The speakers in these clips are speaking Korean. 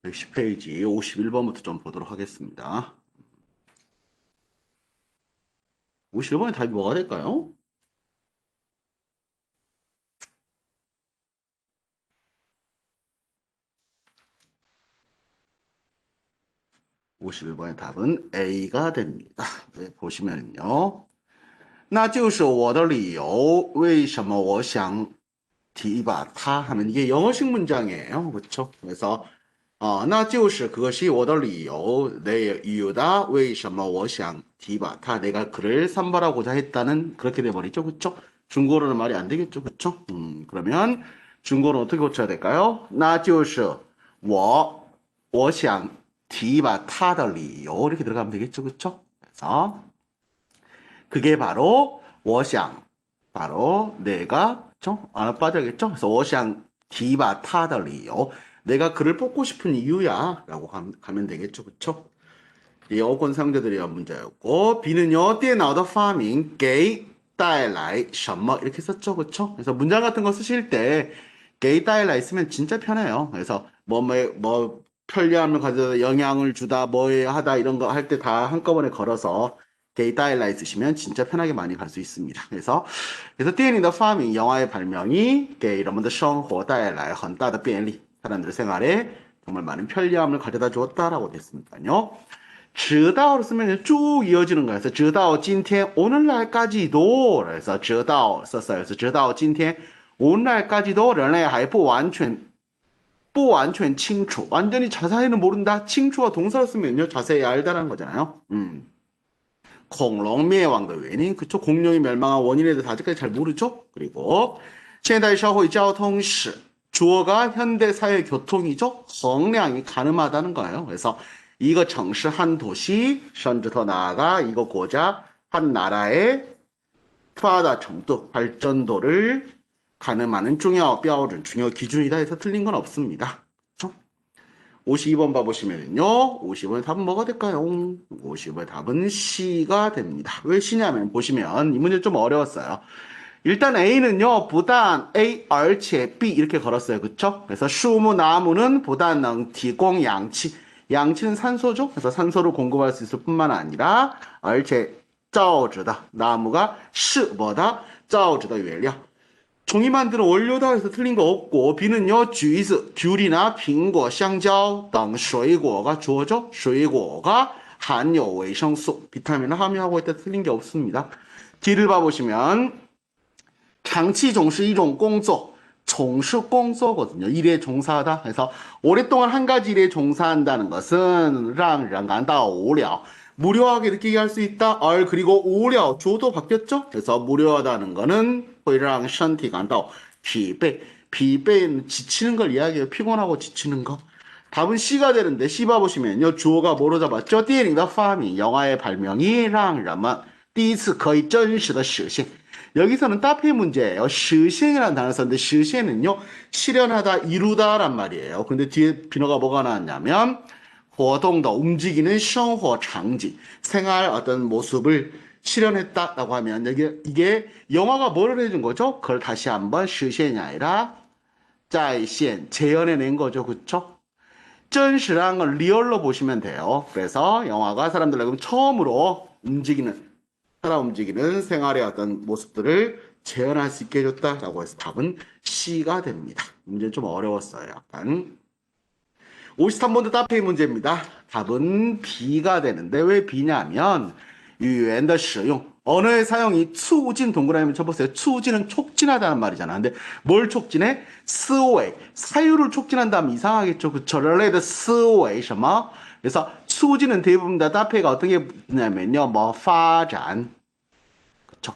110페이지 51번부터 좀 보도록 하겠습니다. 51번의 답이 뭐가 될까요? 51번의 답은 A가 됩니다. 네, 보시면요. 那就是我的理由为什么我想提拔他 하면 이게 영어식 문장이에요. 그렇죠? 그래서 那就是 그것이 我的理由 내 이유다. 为什么我想提拔他 내가 그를 선발하고자 했다는 그렇게 돼 버리죠. 그렇죠? 중국어로는 말이 안 되겠죠. 그렇죠? 그러면 중국어는 어떻게 고쳐야 될까요? 那就是我想提拔他的理由 이렇게 들어가면 되겠죠. 그렇죠? 그래서 그게 바로 我想 바로 내가 빠져야겠죠? 그래서 我想提拔他的理由 내가 그를 뽑고 싶은 이유야 라고 가면 되겠죠. 그쵸? 여권 상대들이란 문제였고 B는요 电脑的发明给带来什么 이렇게 썼죠. 그쵸? 그래서 문장 같은 거 쓰실 때给带来 쓰면 진짜 편해요. 그래서 뭐 편리함을 가져다 영향을 주다 뭐에 하다 이런 거 할 때 다 한꺼번에 걸어서 게이다일라이 쓰시면 진짜 편하게 많이 갈 수 있습니다. 그래서 电影的发明 영화의 발명이 给人们的生活带来很大的便利 사람들의 생활에 정말 많은 편리함을 가져다 주었다라고 됐으니까요. 直到로 쓰면 쭉 이어지는 거예요. 그래서 直到今天 오늘날까지도 그래서 直到 썼어요. 그래서 直到今天 오늘날까지도 人类还不完全清楚 완전히 자세히는 모른다.清楚와 동사로 쓰면요. 자세히 알다라는 거잖아요. 공룡 멸망의 원인, 그쵸? 공룡이 멸망한 원인에 대해서 아직까지 잘 모르죠? 그리고 现代社会交通史 주어가 현대 사회 교통이죠?衡量이 가늠하다는 거예요. 그래서 이거城市 한 도시, 甚至더 나아가 이거 고자 한 나라의 发达 정도, 발전도를 가늠하는 중요标准, 중요 기준이다 해서 틀린 건 없습니다. 52번 봐보시면요. 50번의 답은 뭐가 될까요? 50번의 답은 C가 됩니다. 왜 C냐면 보시면 이 문제 좀 어려웠어요. 일단 A는요. 보단 A, 而且 B 이렇게 걸었어요. 그쵸? 그래서 수무, 나무는 보단 능提供 양치. 양치는 산소죠? 그래서 산소를 공급할 수 있을 뿐만 아니라 而且 造纸的 나무가 是 뭐다? 造纸的 原料. 종이 만드는 원료다 해서 틀린 거 없고 B는요. 쥐스, 귤이나 빙고, 香蕉 등 水果가 주어져 水果가 含有维生素, 비타민을 함유하고 있다 틀린 게 없습니다. D를 봐보시면 长期从事一种工作 从事 工作거든요. 일에 종사하다. 그래서 오랫동안 한 가지 일에 종사한다는 것은 让人感到无聊 무료하게 느끼게 할 수 있다. 그리고 우려 조도 바뀌었죠. 그래서 무료하다는 거는 会让身体感到疲惫.疲惫는 지치는 걸 이야기해요. 피곤하고 지치는 거. 답은 C가 되는데 C 봐보시면요. 주어가 뭐로 잡았죠? 电影的发明 영화의 발명이 让人们 第一次可以真实的实现. 여기서는 따페 문제예요. 实现이라는 단어 썼는데 实现은요. 실현하다, 이루다란 말이에요. 근데 뒤에 비너가 뭐가 나왔냐면 活动的 움직이는 生活场景 생활 어떤 모습을 실현했다라고 하면 이게 영화가 뭐를 해준 거죠? 그걸 다시 한번 实现이 아니라 再现 재현해낸 거죠. 그쵸? 真实한 건 리얼로 보시면 돼요. 그래서 영화가 사람들에게 처음으로 사람 움직이는 생활의 어떤 모습들을 재현할 수 있게 해줬다라고 해서 답은 C가 됩니다. 문제는 좀 어려웠어요. 약간. 53번도 따페이 문제입니다. 답은 B가 되는데 왜 B냐면 语言的使用 언어의 사용이 促进 동그라미 쳐보세요. 促进은 촉진하다는 말이잖아. 근데 뭘 촉진해? 思维 사유를 촉진한다면 이상하겠죠. 그쵸? 人类的思维什么? 그래서 促进은 대부분 다 따페이가 어떻게 붙냐면요. 뭐 发展 그쵸?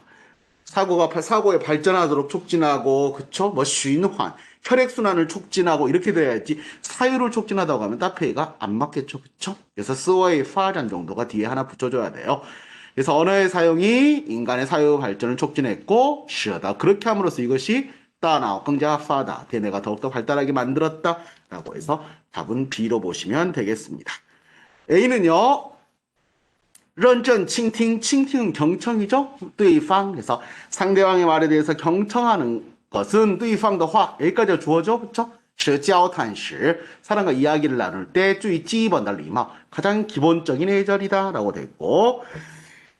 사고의 발전하도록 촉진하고 그쵸? 뭐循环 혈액순환을 촉진하고 이렇게 돼야지 사유를 촉진하다고 하면 따페이가 안 맞겠죠. 그쵸? 그래서 스웨이 파전 정도가 뒤에 하나 붙여줘야 돼요. 그래서 언어의 사용이 인간의 사유 발전을 촉진했고 쉬어다 그렇게 함으로써 이것이 따나更加 파다 대뇌가 더욱더 발달하게 만들었다 라고 해서 답은 B로 보시면 되겠습니다. A는요. 认真倾听,倾听은 경청이죠. 对方, 그래서 상대방의 말에 대해서 경청하는 것은 对方的话, 여기까지가 주어죠. 그쵸? 是交谈时, 사람과 이야기를 나눌 때 最基本的礼貌, 가장 기본적인 예절이다 라고 됐고,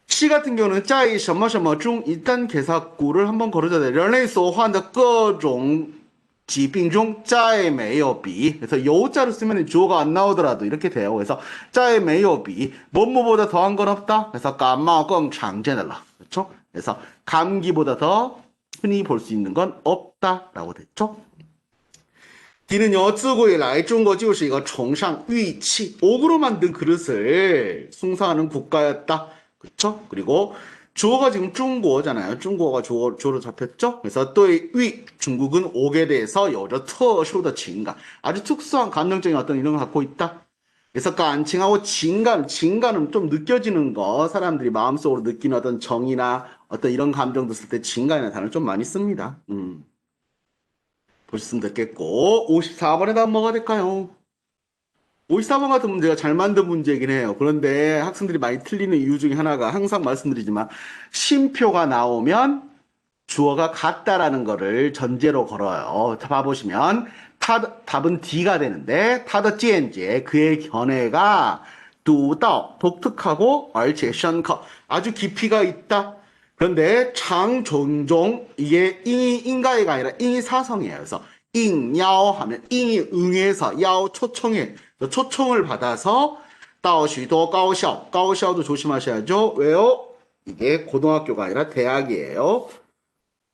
시 같은 경우는 在什么什么중 일단 개사구를 한번 걸어줘야 돼. 人类所患的各种疾病중 在没有比 그래서 요자를 쓰면 주어가 안 나오더라도 이렇게 돼요. 그래서 在没有比 뭐뭐보다 더한 건 없다. 그래서 感冒更常见的了. 그렇죠? 그래서 감기보다 더 흔히 볼 수 있는 건 없다라고 됐죠. D는요, 自古以来中国就是一个崇尚玉器, 옥으로 만든 그릇을 숭상하는 국가였다. 그쵸? 그리고 주어가 지금 중국어잖아요. 중국어가 주어로 잡혔죠? 그래서 对위, 중국은 옥에 대해서 有着特殊的情感, 아주 특수한 감정적인 어떤 이런 걸 갖고 있다. 그래서感情하고 진감은 좀 느껴지는 거, 사람들이 마음속으로 느끼는 어떤 정이나 어떤 이런 감정도 쓸 때 진감이라는 단어를 좀 많이 씁니다. 보셨으면 됐겠고, 54번에 다음 뭐가 될까요? 54번 같은 문제가 잘 만든 문제이긴 해요. 그런데 학생들이 많이 틀리는 이유 중에 하나가 항상 말씀드리지만 쉼표가 나오면 주어가 같다라는 거를 전제로 걸어요. 자, 봐보시면 답은 D가 되는데 他的见解 그의 견해가 独到 독특하고 而且深刻 아주 깊이가 있다. 그런데 장종종 이게 인가의가 아니라 인이 사성이에요. 그래서 인야오 하면 인이 응해서 야오 초청해 초청을 받아서 到许多高校 高校도 조심하셔야죠. 왜요? 이게 고등학교가 아니라 대학이에요.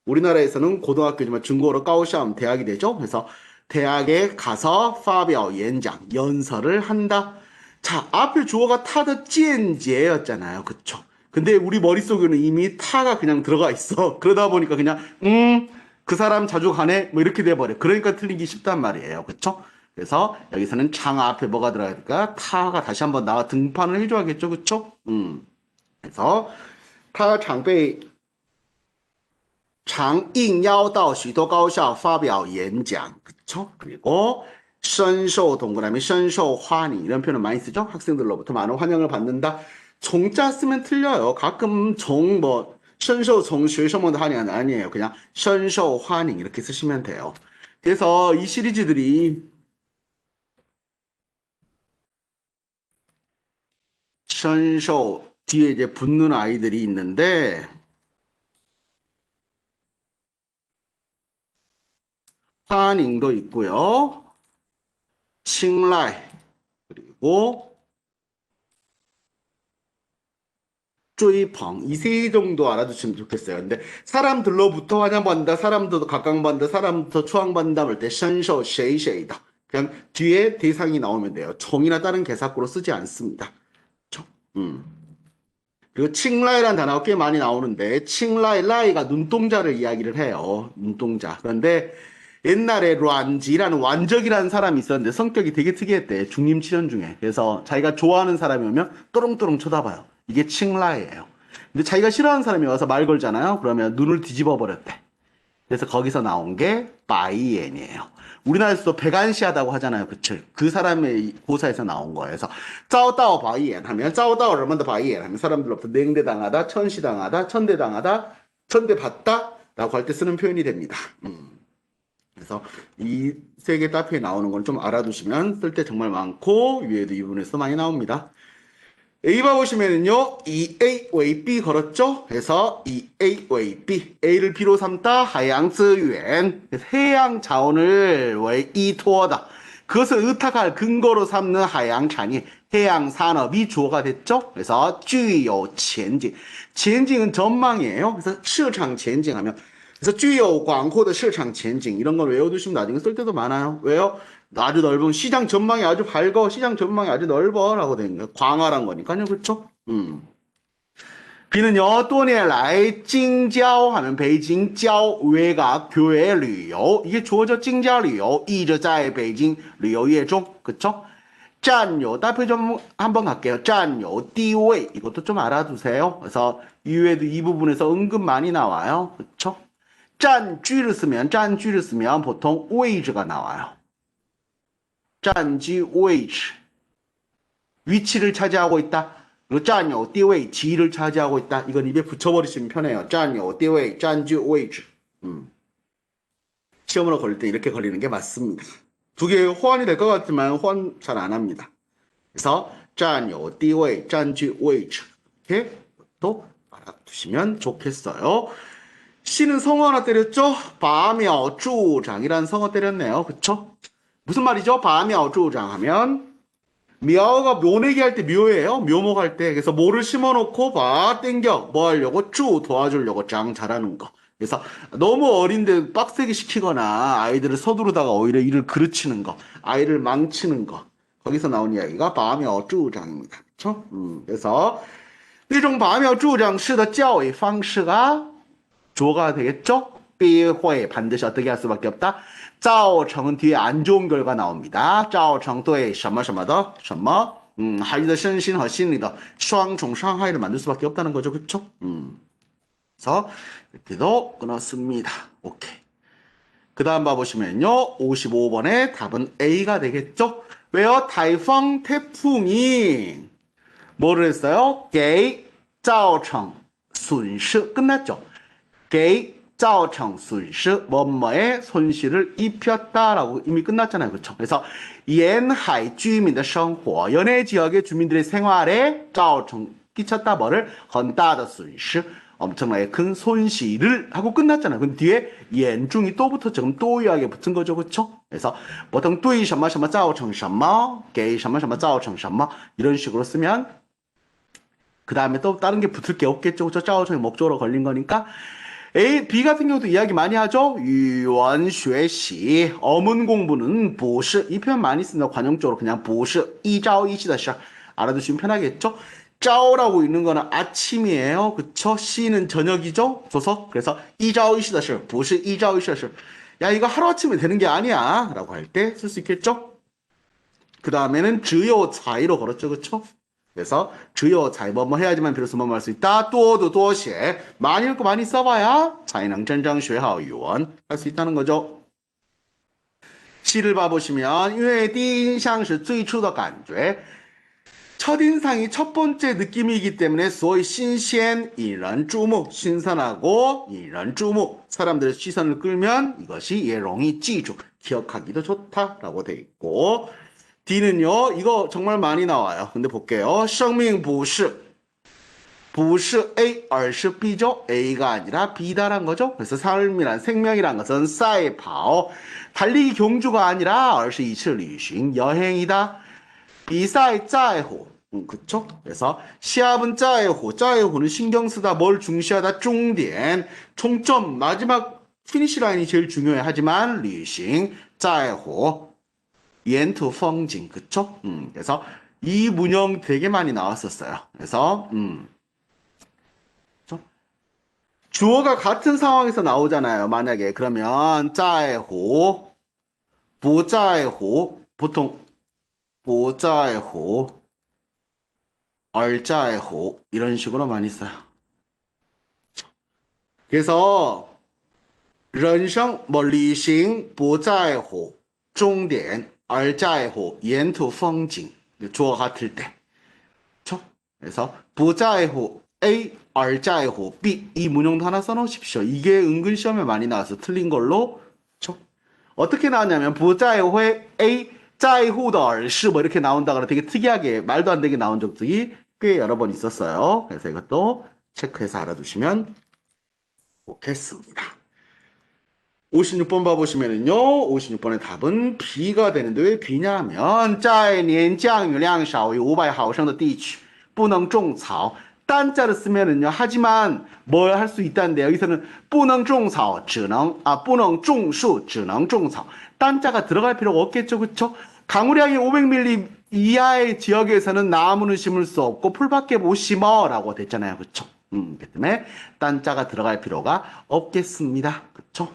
우리나라에서는 고등학교지만 중국어로 高校 대학이 되죠. 그래서 대학에 가서 发表 演讲 연설을 한다. 자, 앞에 주어가 他的见解였잖아요. 그쵸? 근데 우리 머릿속에는 이미 타가 그냥 들어가 있어. 그러다 보니까 그냥 그 사람 자주 가네 뭐 이렇게 돼버려. 그러니까 틀리기 쉽단 말이에요. 그쵸? 그래서 여기서는 장 앞에 뭐가 들어가야 될까? 타가 다시 한번 나와 등판을 해줘야겠죠. 그쵸? 그래서 타 장배 장应邀到许多高校发表演讲 그쵸? 그리고 深受 동그라미 深受 환희 이런 표현을 많이 쓰죠. 학생들로부터 많은 환영을 받는다. 종자 쓰면 틀려요. 가끔 뭐 深受 从学生们的 환영 아니에요. 그냥 深受 환희 이렇게 쓰시면 돼요. 그래서 이 시리즈들이 深受 뒤에 이제 붙는 아이들이 있는데 환잉도 있고요. 青睐 그리고 追捧 이 세 정도 알아두시면 좋겠어요. 근데 사람들로부터 환영받는다, 사람들도 각광받는다, 사람부터 추앙받는다 할 때 深受 谁谁다 그냥 뒤에 대상이 나오면 돼요. 정이나 다른 개사구로 쓰지 않습니다. 그렇죠? 그리고 青睐라는 단어가 꽤 많이 나오는데 青睐, 라이가 눈동자를 이야기를 해요. 눈동자. 그런데 옛날에 란지라는 완적이라는 사람이 있었는데 성격이 되게 특이했대. 중림치련 중에. 그래서 자기가 좋아하는 사람이 오면 또롱또롱 쳐다봐요. 이게 青睐예요. 근데 자기가 싫어하는 사람이 와서 말 걸잖아요. 그러면 눈을 뒤집어 버렸대. 그래서 거기서 나온 게 바이엔이에요. 우리나라에서도 백안시하다고 하잖아요. 그쵸? 그 사람의 고사에서 나온 거예요. 그래서 遭到 바이엔 하면 遭到 人们的 바이엔 하면 사람들로부터 냉대당하다, 천시당하다, 천대당하다, 천대받다 라고 할 때 쓰는 표현이 됩니다. 그래서 이 세 개 따표에 나오는 건 좀 알아두시면 쓸 때 정말 많고 위에도 이 부분에서 많이 나옵니다. A 봐보시면은요, 이 A 왜 B 걸었죠? 그래서 이 A 왜 B, A를 B로 삼다 하양资源, 해양 자원을 왜 이토어다. 그것을 의탁할 근거로 삼는 하양산이 해양 산업이 주어가 됐죠? 그래서 具有前景,前景은 전망이에요. 그래서 市场前景 하면 그래서 具有广阔的市场前景 이런 걸 외워두시면 나중에 쓸 때도 많아요. 왜요? 아주 넓은 시장 전망이 아주 밝어, 시장 전망이 아주 넓어라고 되는 거예요. 광활한 거니까요, 그렇죠? B는요, 多年来 징자오 하면 베이징 郊 외곽 교외 旅游 이게 주어져 징자 旅游 一直在北京旅游业中 그쵸? 占有 따표 좀 한번 갈게요. 占有 地位 이것도 좀 알아두세요. 그래서 이외에도 이 부분에서 은근 많이 나와요. 그쵸? 占据를 쓰면 보통 位置가 나와요. 占据 位置 위치를 차지하고 있다. 그리고 占有地位 지위를 차지하고 있다. 이건 입에 붙여버리시면 편해요. 占有地位占据位置. 시험으로 걸릴 때 이렇게 걸리는 게 맞습니다. 두 개 호환이 될 것 같지만 호환 잘 안 합니다. 그래서 占有地位占据位置 이렇게 또 알아두시면 좋겠어요. C는 성어 하나 때렸죠? 拔苗助长이라는 성어 때렸네요. 그쵸? 무슨 말이죠? 拔苗助长 하면 미아가 묘내기 할 때 묘예요. 묘목 할 때. 그래서 모를 심어놓고 봐 땡겨 뭐 하려고 쭈 도와주려고 장 잘하는 거. 그래서 너무 어린데 빡세게 시키거나 아이들을 서두르다가 오히려 일을 그르치는 거, 아이를 망치는 거. 거기서 나온 이야기가 拔苗助长입니다. 그렇죠? 그래서 这种拔苗助长式的教育方式가 주어가 되겠죠? 必会 반드시 어떻게 할 수밖에 없다. 造成 뒤에 안 좋은 결과 나옵니다. 造成 对什么什么的什么孩子的身心和心理的双重伤害를 만들 수밖에 없다는 거죠. 그렇죠? 그래서 이렇게도 끊었습니다. 오케이. 그 다음 봐보시면요. 55번의 답은 A가 되겠죠? 왜요? 타이펑 태풍이 뭐를 했어요? 给造成损失 끝났죠? 给造成损失 뭐뭐의 손실을 입혔다라고 이미 끝났잖아요. 그렇죠? 그래서沿海居民的生活 연해 지역의 주민들의 생활에 造成 끼쳤다 뭐를 很大的损失 엄청나게 큰 손실을 하고 끝났잖아요. 근데 뒤에 연중이 또 붙었죠. 그럼 또 이하게 붙은 거죠. 그렇죠? 그래서 보통 对什么什么造成什么给什么什么造成什么 이런 식으로 쓰면 그 다음에 또 다른 게 붙을 게 없겠죠. 그렇죠? 造成 목적으로 걸린 거니까 A, B 같은 경우도 이야기 많이 하죠. 语文学习 어문 공부는 不是 이 표현 많이 쓴다. 관용적으로 그냥 不是一朝一夕的事 알아두시면 편하겠죠. 朝라고 있는 거는 아침이에요. 그쵸? 시는 저녁이죠. 조석. 그래서 一朝一夕的事不是一朝一夕的事 야 이거 하루아침에 되는 게 아니야 라고 할 때 쓸 수 있겠죠. 그 다음에는 只有才로 걸었죠. 그쵸? 그래서 只有才뭐뭐 해야지만 비로소 뭐뭐 할 수 있다. 多读多写 많이 읽고 많이 써봐야 才能真正学好语文 할 수 있다는 거죠. C를 봐보시면 因为第一印象是最初的感觉 첫인상이 첫 번째 느낌이기 때문에 所以新鲜引人注目 신선하고 引人注目 사람들의 시선을 끌면 이것이 也容易记住 기억하기도 좋다라고 돼 있고 D는요, 이거 정말 많이 나와요. 근데 볼게요. 生命不是 A, 而是 B죠? A가 아니라 B다란 거죠. 그래서 삶이란 생명이란 것은 赛跑 달리기 경주가 아니라 而是一次旅行 여행이다. 比赛在乎 그쵸? 그래서 시합은 在乎 在乎는 신경 쓰다 뭘 중시하다 终点 총점 마지막 피니시 라인이 제일 중요해. 하지만 旅行在乎沿途风景 그쵸? 그래서 이 문형 되게 많이 나왔었어요. 그래서 주어가 같은 상황에서 나오잖아요. 만약에 그러면 在乎不在乎 보통 不在乎而在乎 이런 식으로 많이 써요. 그래서 人生뭐 旅行不在乎终点而在乎沿途风景 주어 같을 때 그렇죠? 그래서 不在乎 A 而在乎 B 이 문형도 하나 써놓으십시오. 이게 은근 시험에 많이 나와서 틀린 걸로 그렇죠? 어떻게 나왔냐면 不在乎 A 在乎的而是뭐 이렇게 나온다거나 되게 특이하게 말도 안 되게 나온 적들이 꽤 여러 번 있었어요. 그래서 이것도 체크해서 알아두시면 좋겠습니다. 56번 봐보시면은요, 56번의 답은 B가 되는데 왜 B냐 하면 在年降雨量少于500毫升的地区不能种草 딴자를 쓰면은요, 하지만 뭘 할 수 있다는데 여기서는 不能种草只能不能种树只能种草 딴자가 들어갈 필요가 없겠죠. 그쵸? 강우량이 500ml 이하의 지역에서는 나무는 심을 수 없고 풀밖에 못 심어 라고 됐잖아요. 그쵸? 그렇기 때문에 딴자가 들어갈 필요가 없겠습니다. 그쵸?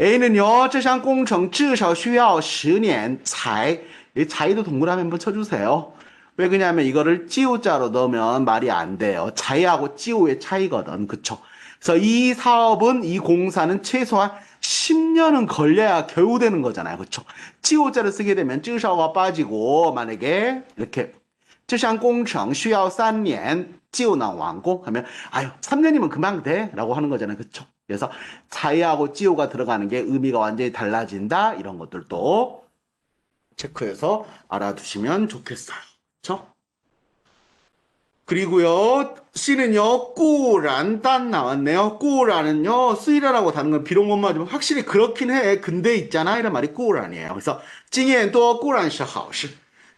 A는요, 这项工程至少需要10年才 자이도 동그라미 한번 쳐주세요. 왜 그러냐면 이거를 찌우자로 넣으면 말이 안 돼요. 자이하고 찌우의 차이거든. 그쵸? 그래서 이 사업은, 이 공사는 최소한 10년은 걸려야 겨우 되는 거잖아요. 그쵸? 찌우자를 쓰게 되면 찌우샤가 빠지고, 만약에 이렇게 就像工程需要3年就能完工 하면 아유 3년이면 금방 돼 라고 하는 거잖아요. 그쵸? 그래서 자이하고 지오가 들어가는 게 의미가 완전히 달라진다 이런 것들도 체크해서 알아두시면 좋겠어요. 그쵸? 그리고요, C는요, 꾸란단 나왔네요. 꾸란은요, 쓰이라라고 다는 건 비록 못 맞으면 확실히 그렇긴 해. 근데 있잖아. 이런 말이 꾸란이에요. 그래서, 经验多 꾸란是好事.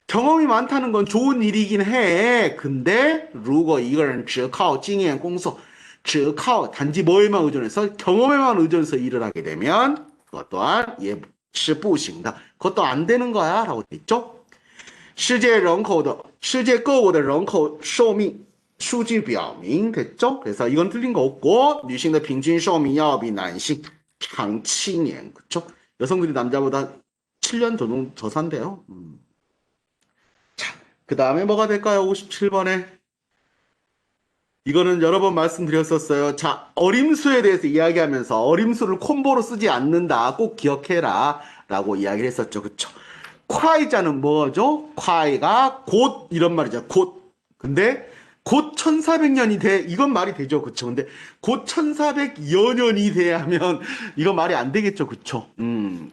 경험이 많다는 건 좋은 일이긴 해. 근데, 如果一个人只靠经验工作,只靠 단지 뭐에만 의존해서, 경험에만 의존해서 일을 하게 되면, 그것 또한, 예, 是不行的. 그것도 안 되는 거야. 라고 돼 있죠? 世界各国的人口寿命数据表明 됐죠? 그래서 이건 틀린 거 없고 女性的平均寿命要比男性长 7년 그쵸? 여성들이 남자보다 7년 더 산대요. 자, 그 다음에 뭐가 될까요? 57번에 이거는 여러 번 말씀드렸었어요. 자, 어림수에 대해서 이야기하면서 어림수를 콤보로 쓰지 않는다. 꼭 기억해라. 라고 이야기를 했었죠. 그쵸? 콰이자는 뭐죠? 콰이가 곧 이런 말이죠. 곧. 근데 곧 1400년이 돼. 이건 말이 되죠. 그쵸? 근데 곧 1400여 년이 돼야 하면 이건 말이 안 되겠죠. 그쵸?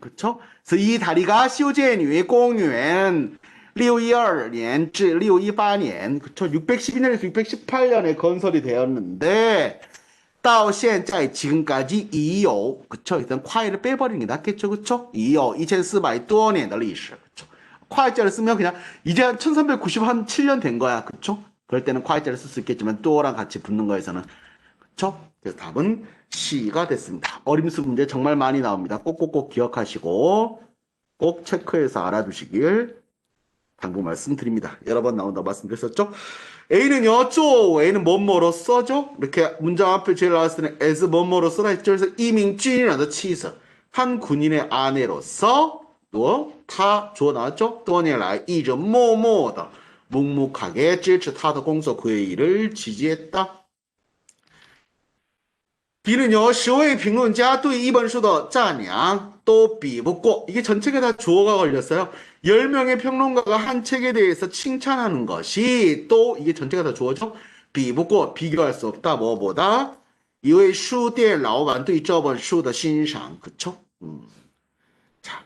그쵸? 그래서 이 다리가 시오제뉴의 공유엔 612년 至 618년 그쵸? 612년에서 618년에 건설이 되었는데 到现在 지금까지 已有 그쵸? 일단 콰이를 빼버리는 게 낫겠죠, 그쵸? 已有 2400多年的历史 그쵸? 콰이자를 쓰면 그냥 이제 한 1397년 된 거야, 그쵸? 그럴 때는 콰이자를 쓸 수 있겠지만 또랑 같이 붙는 거에서는 그쵸? 그래서 답은 C가 됐습니다. 어림수 문제 정말 많이 나옵니다. 꼭꼭꼭 기억하시고 꼭 체크해서 알아두시길 당부 말씀드립니다. 여러 번 나온다고 말씀드렸었죠? A는요, 作为는 뭐뭐로 써죠? 이렇게 문장 앞에 제일 나왔을 때는 as 뭐뭐로 써라 했죠? 그래서 이민준이라는 치서 한 군인의 아내로서 또 타 주어 나왔죠? 多年来一直默默的 묵묵하게 支持他的工作 그의 일을 지지했다. B는요, 10位评论家对一本书的赞扬都比不过 이게 전체가 다 주어가 걸렸어요. 10명의 평론가가 한 책에 대해서 칭찬하는 것이 또 이게 전체가 다 주어죠. 比不过 비교할 수 없다. 뭐보다 一位书店老板对这本书的欣赏 그쵸? 자,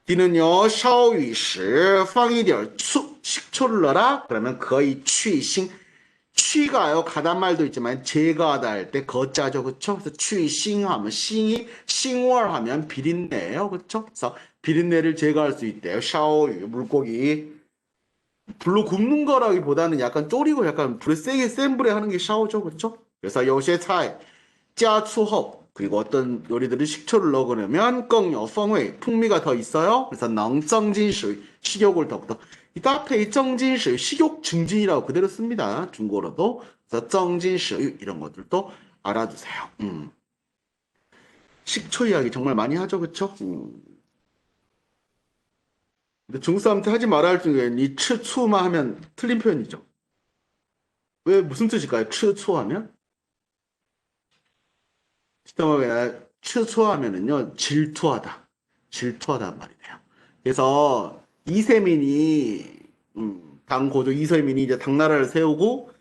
D는요, 烧鱼时放一点醋 식초를 넣어라. 그러면 거의 취싱 취가요. 가단 말도 있지만 제거하다 할 때 거자죠. 그쵸? 그래서 취싱하면 싱이 싱월 하면 비린내예요. 그쵸? 그래서 비린내를 제거할 수 있대요. 샤오유 물고기 불로 굽는 거라기보다는 약간 졸이고 약간 불에 세게 센 불에 하는 게 샤오죠. 그쵸? 그래서 요새 차이 짜추허 그리고 어떤 요리들은 식초를 넣으면 껑요 펑웨이 풍미가 더 있어요. 그래서 넝정진수 식욕을 더욱더 이 앞에 정진시 식욕 증진이라고 그대로 씁니다. 중국어로도. 그래서 정진시 이런 것들도 알아두세요. 식초 이야기 정말 많이 하죠, 그쵸? 근데 중국 사람한테 하지 말아야 할 중에 이 추추마 하면 틀린 표현이죠. 왜 무슨 뜻일까요? 추추 하면? 시점에 추추하면은요 질투하다, 질투하다는 말이 돼요. 그래서 이세민이 당고조 이세민이 이제 당나라를 세우고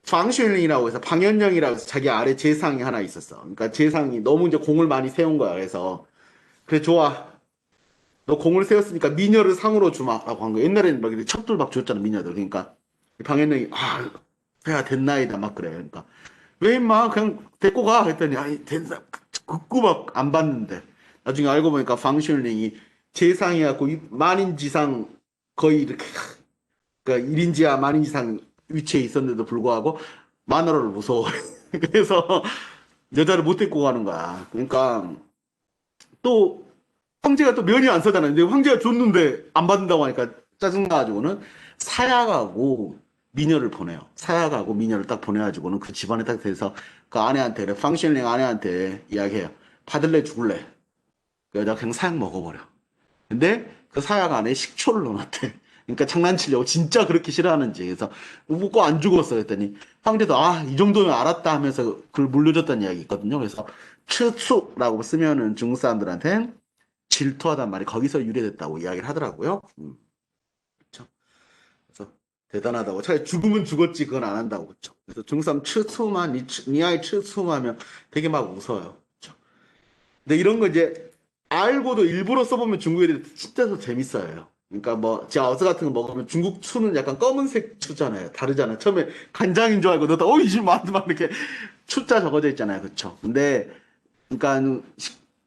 방슈린이라고 해서 방현령이라고 해서 자기 아래 재상이 하나 있었어. 그러니까 재상이 너무 이제 공을 많이 세운 거야. 그래서 그래 좋아. 너 공을 세웠으니까 미녀를 상으로 주마라고 한 거야. 옛날에는 막 이렇게 첩들 막 줬잖아 미녀들. 그러니까 방현령이 아 해야 됐나이다 막 그래. 그러니까 왜 임마 그냥 데리고 가 했더니 아니 된다 극구 막 안 받는데 나중에 알고 보니까 방슈린이 재상이갖고 만인지상 거의 이렇게 그러니까 1인지하 만인지상 위치에 있었는데도 불구하고 마누라를 무서워. 그래서 여자를 못 데리고 가는 거야. 그러니까 또 황제가 또 면이 안 서잖아. 근데 황제가 줬는데 안 받는다고 하니까 짜증나가지고는 사약하고 미녀를 보내요. 사약하고 미녀를 딱 보내가지고는 그 집안에 딱 대서 그 아내한테 그래, 팡실링 아내한테 이야기해요. 받을래 죽을래. 그 여자 그냥 사약 먹어버려. 근데 그 사약 안에 식초를 넣어놨대. 그러니까 장난치려고 진짜 그렇게 싫어하는지. 그래서 묻고 안 죽었어 했더니 황제도 아 이 정도면 알았다 하면서 그걸 물려줬다는 이야기 있거든요. 그래서 추추라고 쓰면은 중국 사람들한테는 질투하단 말이 거기서 유래됐다고 이야기를 하더라고요. 그렇죠. 그래서 대단하다고. 차라리 죽으면 죽었지 그건 안 한다고. 그쵸? 그래서 중삼 츠츠만 니 아이 츠츠하면 되게 막 웃어요. 그쵸? 근데 이런 거 이제 알고도 일부러 써보면 중국 애들이 진짜 더 재밌어요. 그러니까 뭐 지아어즈 같은 거 먹으면 중국 추는 약간 검은색 추잖아요. 다르잖아요. 처음에 간장인 줄 알고 넣다 이집 막 이렇게 추자 적어져 있잖아요. 그쵸? 근데 그러니까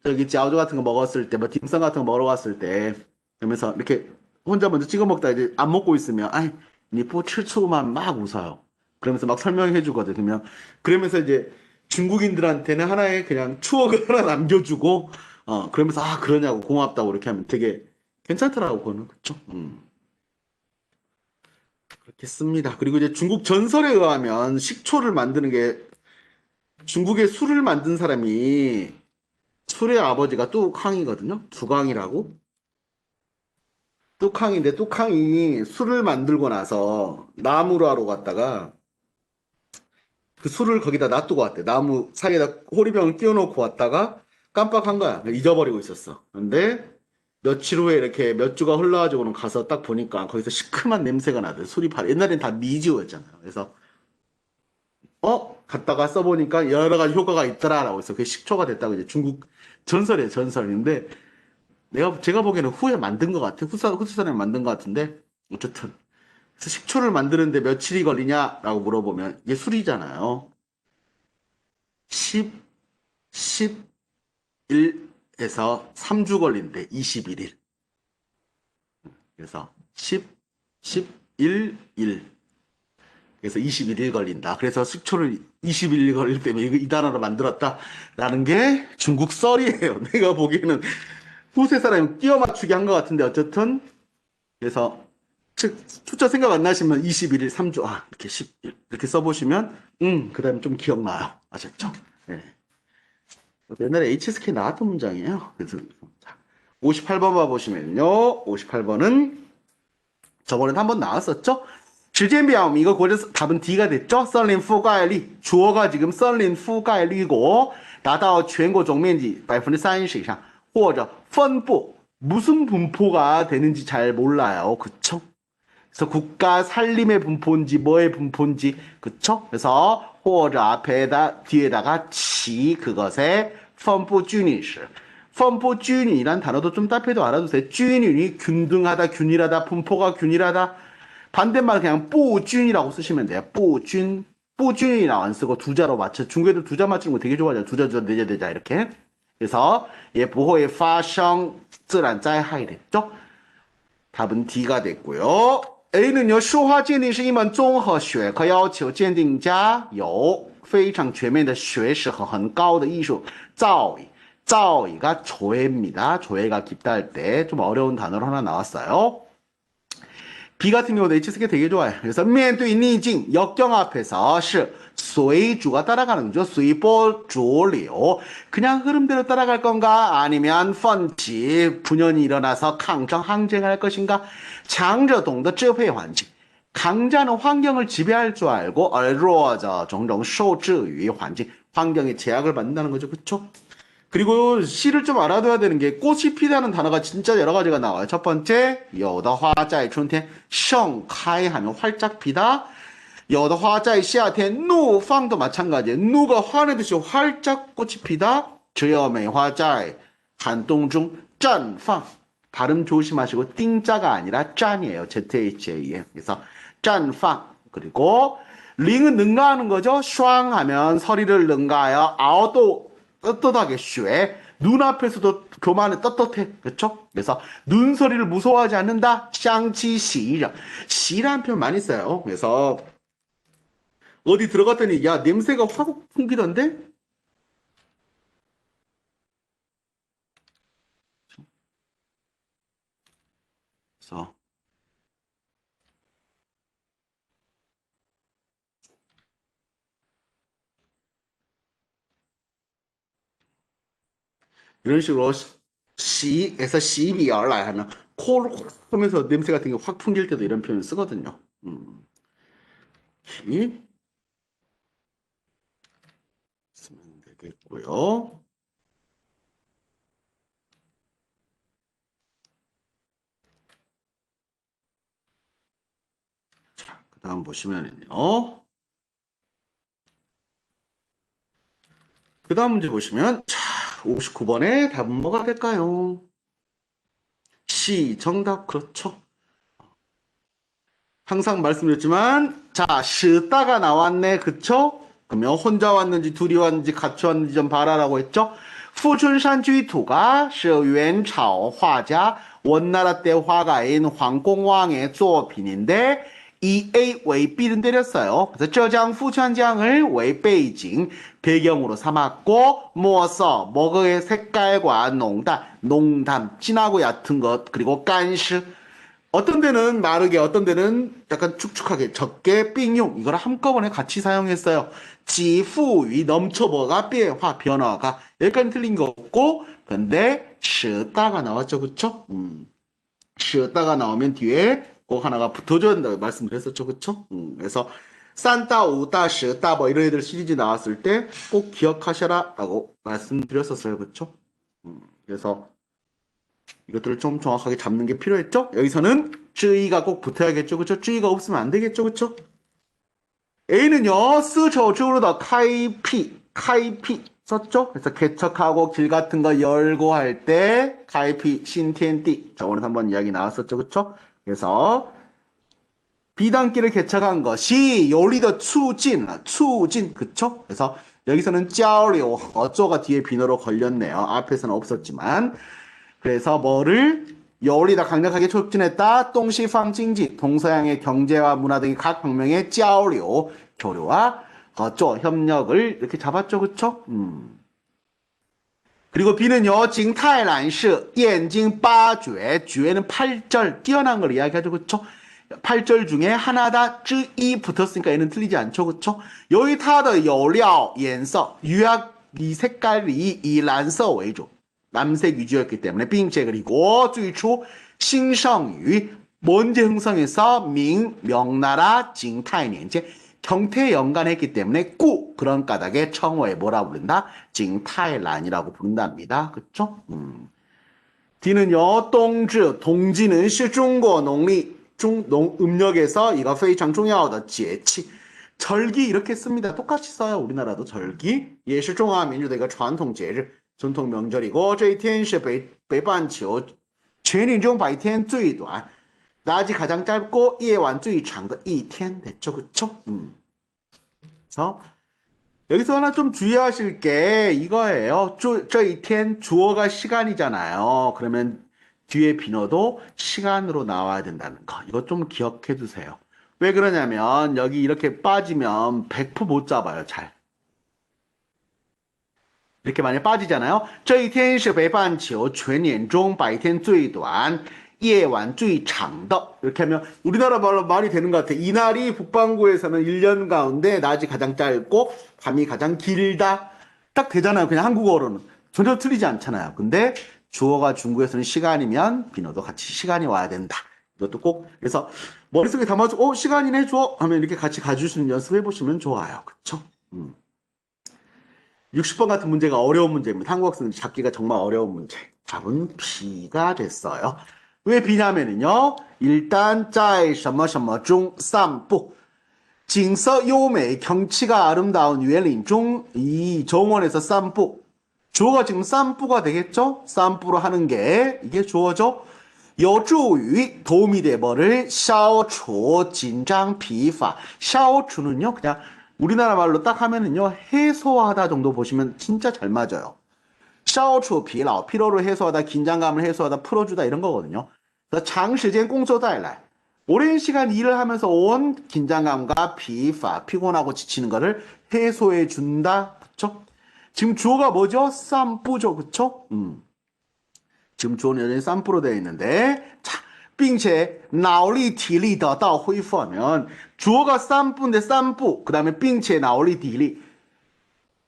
저기 짜오조 같은 거 먹었을 때, 뭐 딤섬 같은 거 먹으러 갔을 때, 그러면서 이렇게 혼자 먼저 찍어 먹다 이제 안 먹고 있으면, 아이, 니뽀 칠초만 막 웃어요. 그러면서 막 설명해 주거든. 그러면서 이제 중국인들한테는 하나의 그냥 추억을 하나 남겨주고, 그러면서 아 그러냐고 고맙다고 이렇게 하면 되게 괜찮더라고 그거는 그쵸? 그렇게 씁니다. 그리고 이제 중국 전설에 의하면 식초를 만드는 게 중국의 술을 만든 사람이 술의 아버지가 뚜캉이거든요. 두강이라고. 뚜캉인데 뚜캉이 술을 만들고 나서 나무로 하러 갔다가 그 술을 거기다 놔두고 왔대. 나무 사이에다 호리병을 끼워놓고 왔다가 깜빡한 거야. 잊어버리고 있었어. 근데 며칠 후에 이렇게 몇 주가 흘러가지고는 가서 딱 보니까 거기서 시큼한 냄새가 나대. 술이 바로 옛날엔 다 미지였잖아요. 그래서 갔다가 써보니까 여러 가지 효과가 있더라라고 해서 그게 식초가 됐다고 이제 중국 전설이에요. 전설인데 제가 보기에는 후에 만든 것 같아. 후사람이 만든 것 같은데, 어쨌든. 그래서 식초를 만드는데 며칠이 걸리냐라고 물어보면, 이게 술이잖아요. 10, 11에서 3주 걸린대, 21일. 그래서 10, 11, 일. 그래서 21일 걸린다. 그래서 식초를 21일 걸릴 때문에 이 단어로 만들었다라는 게 중국 썰이에요. 내가 보기에는 후세 사람이 끼워 맞추기 한 것 같은데, 어쨌든. 그래서 즉 숫자 생각 안 나시면 21일 3주 이렇게 10일 이렇게 써보시면 그다음에 좀 기억나요. 아셨죠? 네. 옛날에 HSK 나왔던 문장이에요. 그래서 자, 58번 봐보시면요. 58번은 저번에 한번 나왔었죠? 时间表 이거 고려서 답은 D가 됐죠? 森林覆盖率 주어가 지금 森林覆盖率고 达到全国总面积 30% 이상 或者分布 무슨 분포가 되는지 잘 몰라요. 그쵸? 그래서 국가 산림의 분포인지 뭐의 분포인지 그쵸? 그래서 或者 앞에다 뒤에다가 치 그것의 分布均匀시 分布均匀이란 단어도 좀 따표도 알아두세요. 均匀이 균등하다, 균일하다, 분포가 균일하다. 반대말 그냥 不均이라고 쓰시면 돼요. 不均, 不均이라고 안 쓰고 두자로 맞춰. 중국애들 두자 맞추는 거 되게 좋아하잖아요. 두자, 네자, 네자 이렇게. 그래서 예不会 发生自然灾害 됐죠? 답은 D가 됐고요. A는요, 书画鉴定是一门综合学科要求鉴定家有非常全面的学识和很高的艺术造诣. 조예입니다. 조예가 깊다 할 때 좀 어려운 단어로 하나 나왔어요. B 같은 경우도 H스키 되게 좋아요. 그래서 面对逆境 역경 앞에서 是随주가 따라가는 거죠. 随波逐流 그냥 흐름대로 따라갈 건가 아니면 奋起 분연이 일어나서抗争 항쟁할 것인가. 强者懂得支配环境 강자는 환경을 지배할 줄 알고 而弱者 种种受制于环境 환경의 제약을 받는다는 거죠. 그쵸? 그리고 시를 좀 알아둬야 되는 게 꽃이 피다는 단어가 진짜 여러 가지가 나와요. 첫 번째, 有的花在春天 盛开 하면 활짝 피다. 有的花在夏天怒放도 마찬가지예요. 누가 화내듯이 활짝 꽃이 피다. 只有梅花在寒冬中绽放. 발음 조심하시고 띵자가 아니라 짠이에요. ZHA에. 그래서 绽放. 그리고 링은 능가하는 거죠. 슈앙 하면 서리를 능가하여 아오도 떳떳하게 슈에 눈앞에서도 교만해 떳떳해. 그렇죠? 그래서 눈서리를 무서워하지 않는다. 샹치시라. 시라는 표현 많이 써요. 그래서 어디 들어갔더니 야 냄새가 확 풍기던데? 그래서 이런 식으로 시에서 시비얼라 하면 코를 확 하면서 냄새 같은 게 확 풍길 때도 이런 표현 쓰거든요. 시 쓰면 되겠고요. 다음 보시면은요. 그 다음 문제 보시면, 자, 59번에 답은 뭐가 될까요? C, 정답, 그렇죠. 항상 말씀드렸지만, 자, 시다가 나왔네, 그쵸? 그러면 혼자 왔는지, 둘이 왔는지, 같이 왔는지 좀 봐라라고 했죠? 후춘산居土가 是元朝画家 원나라 때 화가인 황공왕의作品인데 이 A 의 B는 때렸어요. 그래서浙江 후천江을 의 베이징 배경으로 삼았고 뭐서 먹의 색깔과 농담 진하고 얕은 것 그리고 간시 어떤 데는 마르게, 어떤 데는 약간 축축하게, 적게, 삥용 이걸 한꺼번에 같이 사용했어요. 지푸위 넘쳐버가变화 변화가 여기까지 틀린 거 없고, 근데 쉬다가 나왔죠, 그쵸? 쉬다가 나오면 뒤에 꼭 하나가 붙어줘야 된다고 말씀드렸었죠, 그쵸? 그래서 산다, 우다, 쉬다 뭐 이런 애들 시리즈 나왔을 때 꼭 기억하셔라라고 말씀드렸었어요, 그쵸? 그래서 이것들을 좀 정확하게 잡는 게 필요했죠? 여기서는 쯔이가 꼭 붙어야겠죠? 그쵸? 쯔이가 없으면 안 되겠죠? 그쵸? A는요, 스저주로더 카이피 썼죠? 그래서 개척하고 길 같은 거 열고 할 때 카이피 신티엔띠 저번에 한번 이야기 나왔었죠? 그쵸? 그래서 비단길을 개척한 것이 요리더 추진 그쵸? 그래서 여기서는 짜오리오 어쩌가 뒤에 비너로 걸렸네요. 앞에서는 없었지만 그래서 뭐를 여리다 강력하게 촉진했다. 동시방징지 동서양의 경제와 문화 등의 각 방면의 짜오리오 교류와 어쩌 협력을 이렇게 잡았죠, 그쵸? 그리고 B는요, 징타이란시, 엔징 빠죄, 죄는 8절, 뛰어난 걸 이야기하죠, 그쵸? 8절 중에 하나다, 쯔이 붙었으니까 얘는 틀리지 않죠, 그쵸? 여기 타의 요料, 颜色, 유약, 이 색깔이 이 란서 위주, 남색 위주였기 때문에, 并且 그리고 最初 兴盛于먼저 형성해서 명나라 징타이年제 경태에 연관했기 때문에 꾸 그런 까닭에 청어에 뭐라 부른다? 징타이란이라고 부른답니다. 그쵸? D는요, 동지는 是中国 음력에서 이거 非常重要的节气. 절기 이렇게 씁니다. 똑같이 써요. 우리나라도 절기. 也是中华民族的一个 传统节日, 전통 명절이고 这一天是北半球 全年中白天最短 낮이 가장 짧고 夜晚最长的一天 됐죠, 그쵸? 그래서 여기서 하나 좀 주의하실 게 이거예요. 这一天 주어가 시간이잖아요. 그러면 뒤에 비너도 시간으로 나와야 된다는 거. 이거 좀 기억해 두세요. 왜 그러냐면 여기 이렇게 빠지면 100%못 잡아요, 잘. 이렇게 많이 빠지잖아요. 这一天是北半球全年中白天最短 夜晚最长的 이렇게 하면 우리나라 말로 말이 되는 것 같아. 이날이 북반구에서는 1년 가운데 낮이 가장 짧고 밤이 가장 길다. 딱 되잖아요. 그냥 한국어로는. 전혀 틀리지 않잖아요. 근데 주어가 중국에서는 시간이면 비너도 같이 시간이 와야 된다. 이것도 꼭 그래서 머릿속에 담아서 시간이네 주어 하면 이렇게 같이 가주시는 연습해 보시면 좋아요. 그쵸? 60번 같은 문제가 어려운 문제입니다. 한국 학생들 잡기가 정말 어려운 문제. 답은 B가 됐어요. 왜 B냐면은요. 일단 在什么什么中 散步 景色优美 경치가 아름다운 园林中 이 정원에서 散步 주어가 지금 散步가 되겠죠? 散步로 하는 게 이게 주어죠. 有助于 도움이 돼 뭐를 消除 긴장 비파 消除는요 그냥 우리나라 말로 딱 하면은요 해소하다 정도 보시면 진짜 잘 맞아요. 消除 疲劳 피로를 해소하다 긴장감을 해소하다 풀어주다 이런 거거든요. 그래서 长时间 工作带来 오랜 시간 일을 하면서 온 긴장감과 비파 피곤하고 지치는 거를 해소해 준다. 그쵸? 지금 주어가 뭐죠? 쌈뿌죠. 그쵸? 지금 주어는 여전히 쌈뿌로 되어 있는데 자, 并且 脑力 体力 得到恢复하면 주어가 쌈뿌인데 쌈뿌 그 다음에 并且 脑力 体力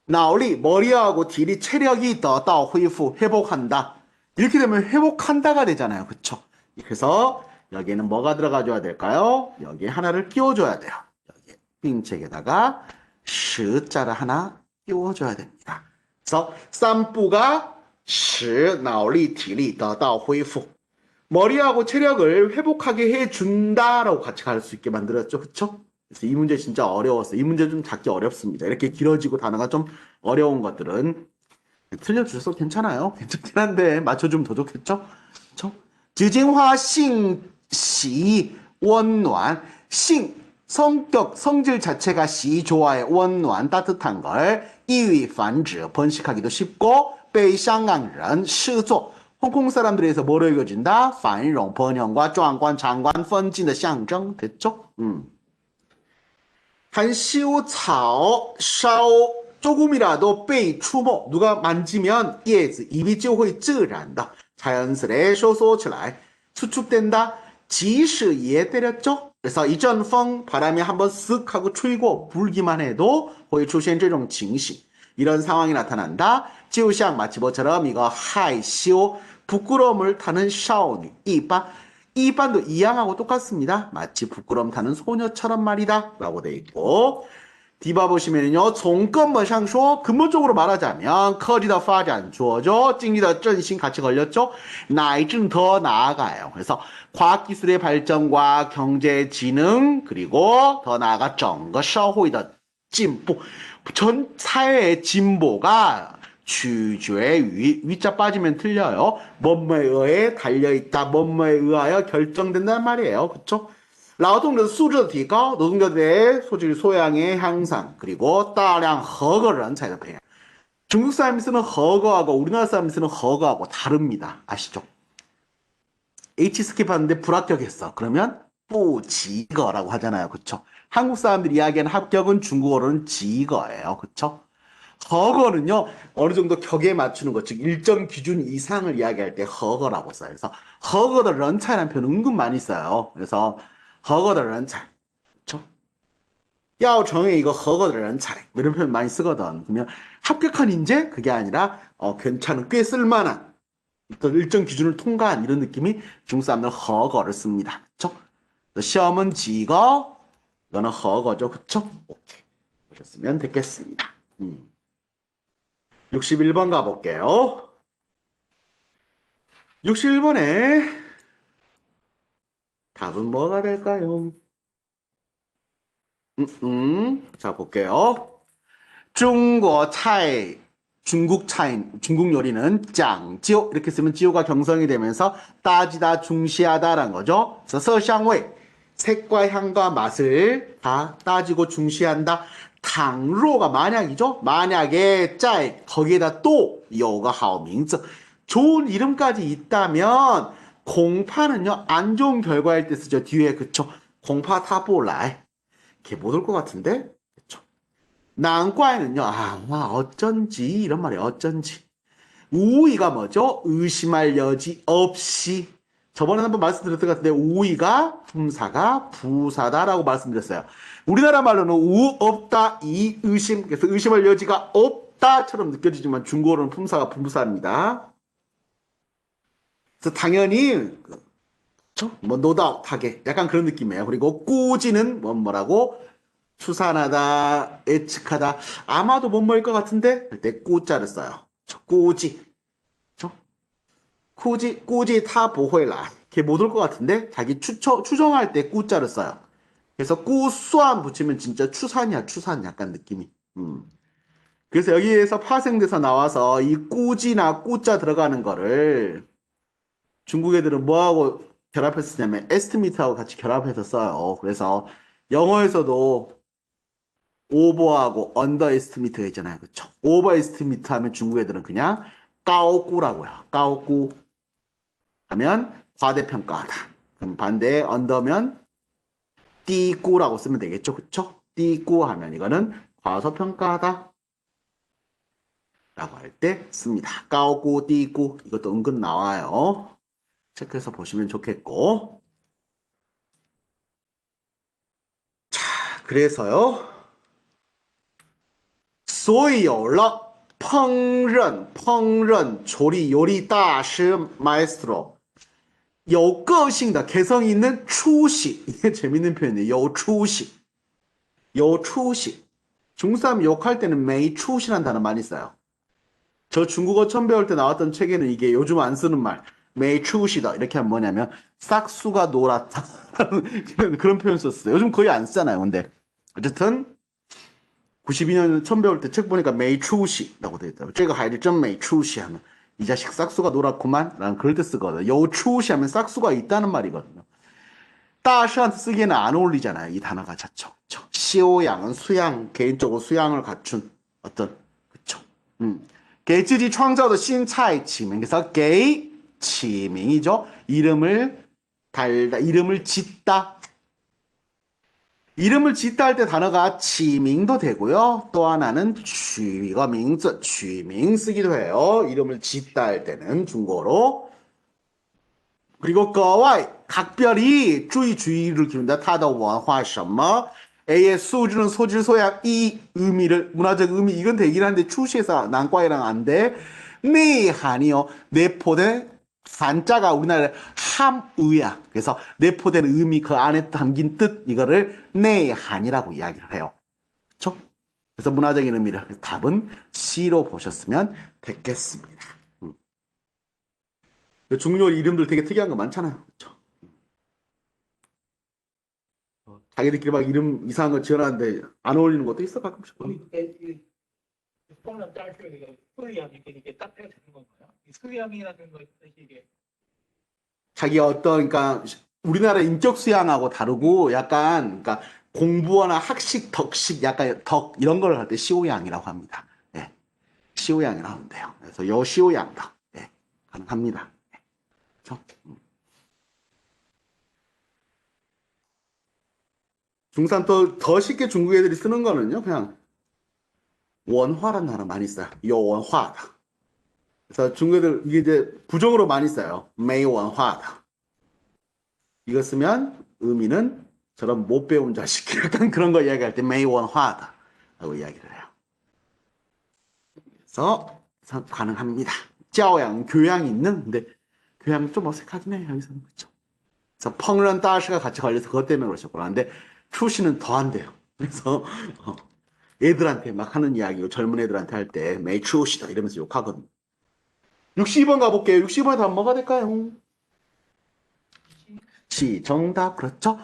脑力 머리하고 딜이 체력이 得到恢复 회복한다. 이렇게 되면 회복한다가 되잖아요. 그쵸? 그래서 여기에는 뭐가 들어가줘야 될까요? 여기에 하나를 끼워줘야 돼요. 여기에 빙책에다가 시자를 하나 끼워줘야 됩니다. 그래서 쌈뿌가 시, 脑力, 体力 得到恢复 머리하고 체력을 회복하게 해준다라고 같이 갈 수 있게 만들었죠. 그쵸? 그래서 이 문제 진짜 어려웠어요. 이 문제 좀 찾기 어렵습니다. 이렇게 길어지고 단어가 좀 어려운 것들은 틀려주셔서 괜찮아요. 괜찮긴 한데 맞춰주면 더 좋겠죠? 그쵸? 지징화 싱시 원노안 싱 성격 성질 자체가 시 좋아해 원노안 따뜻한 걸 이위繁殖 번식하기도 쉽고 被香港人 视作 홍콩 사람들에서 뭐로 읽어진다? 繁荣 번영과 壮观 장관 奋进的象征 됐죠? 한시우草 샤오 조금이라도 被触摸 누가 만지면 叶子 잎이 就会自然的 자연스레 쇼소起来 수축된다. 即使也 때렸죠. 그래서 이전펑 바람이 한번 쓱 하고吹고 불기만 해도 会出现这种情形 이런 상황이 나타난다. 就像 마치 뭐처럼 이거 害羞 부끄러움을 타는 샤오니 이반 이반도 이양하고 똑같습니다. 마치 부끄럼 타는 소녀처럼 말이다 라고 돼 있고 디바 보시면요. 从根本上说 근본적으로 말하자면 커리더 파展 주어져 찡리더 전신 같이 걸렸죠. 나이쯤 더 나아가요. 그래서 과학기술의 발전과 경제지능 그리고 더 나아가 整个社会的 진보 전 사회의 진보가 取决于 위자 빠지면 틀려요. 뭐뭐에 의해 달려있다. 뭐뭐에 의하여 결정된단 말이에요. 그쵸?劳动者 素质的 提高, 노동자들의 소질 소양의 향상, 그리고 大量 허거人才的 培养. 중국 사람이 쓰는 허거하고 우리나라 사람이 쓰는 허거하고 다릅니다. 아시죠? H 스킵하는데 불합격했어. 그러면 不及格라고 하잖아요. 그쵸? 한국 사람들이 이야기하는 합격은 중국어로는 지거예요. 그쵸? 허거는요, 어느 정도 격에 맞추는 것, 즉, 일정 기준 이상을 이야기할 때 허거라고 써요. 그래서 허거의 런차이라는 표현 은근 많이 써요. 그래서 허거의 런차이. 그쵸? 要成为 이거 허거의 런차이. 이런 표현 많이 쓰거든. 그러면 합격한 인재? 그게 아니라, 괜찮은, 꽤 쓸만한, 어떤 일정 기준을 통과한 이런 느낌이 중국 사람들은 허거를 씁니다. 그쵸? 시험은 지거, 이거는 허거죠. 그쵸? 오케이. 보셨으면 됐겠습니다. 61번 가볼게요. 61번에 답은 뭐가 될까요? 자, 볼게요. 중국 차이, 중국 차이, 중국 요리는 짱지오 이렇게 쓰면 지오가 경성이 되면서 따지다, 중시하다라는 거죠. 그래서 서샹웨이, 색과 향과 맛을 다 따지고 중시한다. 당로가 만약이죠. 만약에 짜이 거기에다 또 요가 하오名字 좋은 이름까지 있다면 공파는요 안 좋은 결과일 때 쓰죠. 뒤에 그쵸. 공파 타보라이 걔 못 올 것 같은데 그쵸. 난과에는요 어쩐지 이런 말이에요. 어쩐지 우위가 뭐죠? 의심할 여지 없이 저번에 한번 말씀드렸던 것 같은데 우위가 품사가 부사다라고 말씀드렸어요. 우리나라 말로는 우 없다 이 의심 그래서 의심할 여지가 없다처럼 느껴지지만 중국어로는 품사가 부사입니다. 그래서 당연히 뭐 노다하게 약간 그런 느낌이에요. 그리고 꾸지는 뭐라고 추산하다 예측하다 아마도 뭐뭐일 것 같은데 그때 꾸자를 써요. 꾸지 꾸지 타 보회라 걔 못 올 것 같은데 자기 추정할 때 꾸자를 써요. 그래서 꾸수안 붙이면 진짜 추산이야 추산 약간 느낌이. 그래서 여기에서 파생돼서 나와서 이 꾸지나 꾸자 들어가는 거를 중국 애들은 뭐하고 결합해서 쓰냐면 에스티메이트하고 같이 결합해서 써요. 그래서 영어에서도 오버하고 언더 에스티메이트가 있잖아요. 그쵸? 오버 에스티메이트 하면 중국 애들은 그냥 까오꾸라고요. 까오꾸 하면 과대평가하다. 그럼 반대에 언더면 띠꾸라고 쓰면 되겠죠. 그쵸? 띠꾸 하면 이거는 과소평가하다. 라고 할 때 씁니다. 까오꾸, 띠꾸 이것도 은근 나와요. 체크해서 보시면 좋겠고. 자, 그래서요. 所以有了烹饪 조리 요리 大师 마에스트로 有个性的 개성 있는 出息 이게 재밌는 표현이에요. 有出息 중국 사람 욕할 때는 没出息라는 단어 많이 써요. 저 중국어 처음 배울 때 나왔던 책에는 이게 요즘 안 쓰는 말 没出息的 이렇게 하면 뭐냐면 싹수가 놀았다 그런 표현 썼어요. 요즘 거의 안 쓰잖아요. 근데 어쨌든 92년 처음 배울 때 책 보니까 메이추시라고 되어 있더라고요. 这个孩子真没出息 하면 이 자식 싹수가 놀았구만 라는 그럴 때 쓰거든요. 有出息 하면 싹수가 있다는 말이거든요. 따시한테 쓰기에는 안 어울리잖아요. 이 단어가 자체. 시오양은 수양, 개인적으로 수양을 갖춘 어떤 그쵸. 给自己 创造的 신차의 지명. 그래서 给 지명이죠. 이름을 달다, 이름을 짓다. 이름을 짓다 할 때 단어가 지명도 되고요. 또 하나는 취가 명字, 취명 쓰기도 해요. 이름을 짓다 할 때는 중국어로. 그리고 格外 각별히 주의를 기울인다. 它的文化什么 A의 수주는 소질 소양 이 의미를 문화적 의미 이건 되긴 한데 출시해서 난과이랑 안 돼. 내한이요. 내포된 한자가 우리나라의 함의야. 그래서 내포된 의미 그 안에 담긴 뜻 이거를 내한이라고 이야기를 해요. 그렇죠? 그래서 문화적인 의미를 답은 C로 보셨으면 됐겠습니다. 중요 이름들 되게 특이한 거 많잖아요. 그렇죠? 자기들끼리 막 이름 이상한 거 지어놨는데 안 어울리는 것도 있어 가끔씩. 성남 짤수에 수리함 이렇게 딱 되는 건가요? 이 수리함이라는 것 뜻이 이게 자기가 어떤 그러니까 우리나라 인격 수양하고 다르고 약간 그러니까 공부하나 학식 덕식 약간 덕 이런 걸 할 때 시오양이라고 합니다. 예. 시오양이라고 하면 돼요. 그래서 요 시오양다. 예. 가능합니다. 그렇죠? 중산 더 쉽게 중국 애들이 쓰는 거는요. 그냥 원화라는 단어 많이 써요. 요 원화다. 그래서 중국 애들 이게 이제 부정으로 많이 써요. 메이 원화다. 이거 쓰면 의미는 저런 못 배운 자식 약간 그런 거 이야기할 때 메이 원화다 라고 이야기를 해요. 그래서 가능합니다. 教养 교양이 있는 근데 교양 좀 어색하긴 해요. 여기서는 그렇죠. 그래서 펑런 따시가 같이 걸려서 그것 때문에 그러셨구나. 근데 출시는 더 안 돼요. 그래서 애들한테 막 하는 이야기고 젊은 애들한테 할 때 메이 출시다 이러면서 욕하거든요. 62번 가볼게요. 62번에 답 뭐가 될까요? 정답 그렇죠?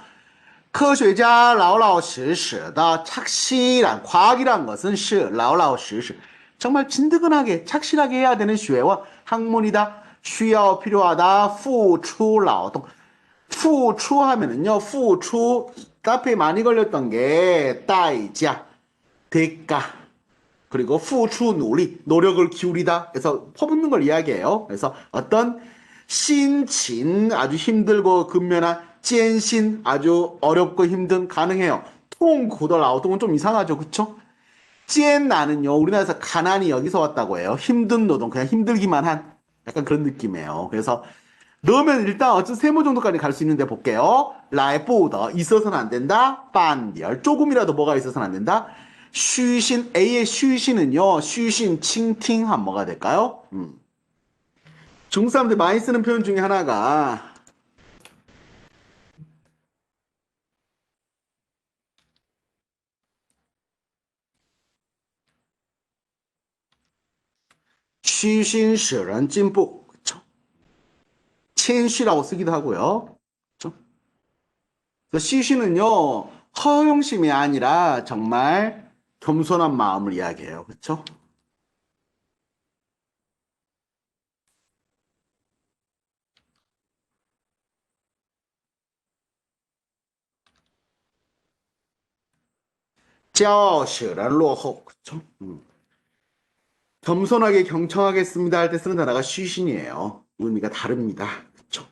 科学家老老实实的 착실한 과학이란 것은 是老老实实 정말 진득하게 착실하게 해야 되는 学问 학문이다. 需要 필요하다. 付出劳动 付出하면은요. 付出 카페에 많이 걸렸던 게 代价 대가 그리고 付出 노력을 기울이다. 그래서 퍼붓는 걸 이야기해요. 그래서 어떤 신친 아주 힘들고 근면한 艰辛 아주 어렵고 힘든 가능해요. 통고도 라오동은 좀 이상하죠. 그쵸? 艰나는요. 우리나라에서 가난이 여기서 왔다고 해요. 힘든 노동 그냥 힘들기만 한 약간 그런 느낌이에요. 그래서 넣으면 일단 어쨌든 세모 정도까지 갈 수 있는데 볼게요. 라이보더 있어서는 안 된다. 반디얼 조금이라도 뭐가 있어서는 안 된다. 쉬신 A의 쉬신은요. 쉬신 칭팅 한 뭐가 될까요? 중국 사람들 많이 쓰는 표현 중에 하나가 쉬신使人 进步 그쵸? 谦虚라고 쓰기도 하고요. 그쵸? 그래서 쉬신은요 허영심이 아니라 정말 겸손한 마음을 이야기해요. 그쵸? 쩌使人 落后 그쵸? 겸손하게 경청하겠습니다 할 때 쓰는 단어가 쉬신이에요. 의미가 다릅니다. 그쵸?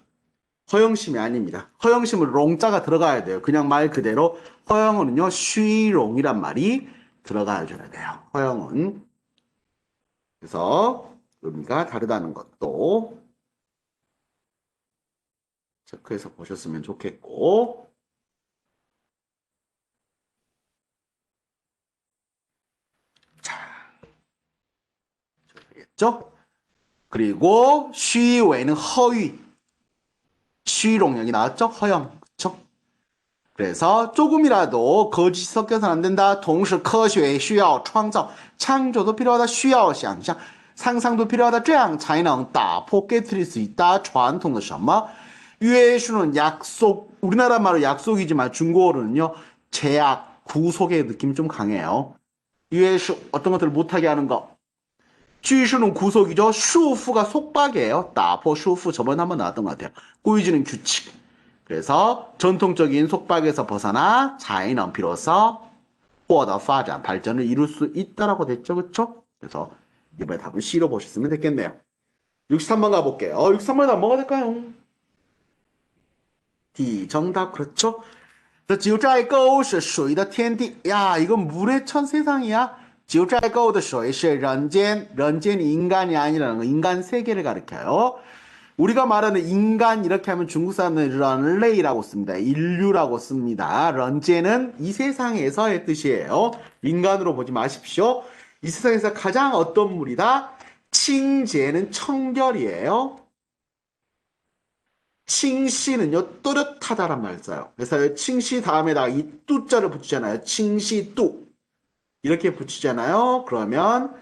허영심이 아닙니다. 허영심은 롱자가 들어가야 돼요. 그냥 말 그대로 허영은요 쉬롱이란 말이 들어가줘야 돼요. 허영은 그래서 의미가 다르다는 것도 체크해서 보셨으면 좋겠고 자, 알겠죠? 그리고 쉬외는 허위 쉬롱 여기 나왔죠? 허영 그쵸? 그래서 조금이라도 거짓이 섞여서는 안 된다. 동시科学需要创造 창조도 필요하다. 需要想象 상상도 필요하다. 这样才能打破 깨트릴 수 있다. 传统的什么 约束는 약속 우리나라 말로 약속이지만 중국어로는요 제약 구속의 느낌이 좀 강해요. 유예수 어떤 것들을 못하게 하는 거. 拘束는 구속이죠. 束缚가 속박이에요. 打破束缚 저번에 한번 나왔던 것 같아요. 꾸짖는 규칙. 그래서 전통적인 속박에서 벗어나 자인은 비로소 获得 发展 발전을 이룰 수 있다라고 됐죠. 그렇죠? 그래서 이번에 답은 C로 보셨으면 됐겠네요. 63번 가볼게요. 63번에 뭐가 될까요? D 정답 그렇죠? 九寨沟是水的天地. 야, 이건 물의 천 세상이야. 九寨沟的水是人间, 런젠이 인간이 아니라는 거, 인간 세계를 가리켜요. 우리가 말하는 인간 이렇게 하면 중국 사람들은 런레이라고 씁니다. 인류라고 씁니다. 런젠은 이 세상에서의 뜻이에요. 인간으로 보지 마십시오. 이 세상에서 가장 어떤 물이다? 칭제는 청결이에요. 칭시는요, 또렷하다란 말을 써요. 그래서 칭시 다음에다가 이 뚜자를 붙이잖아요. 칭시 뚜. 이렇게 붙이잖아요. 그러면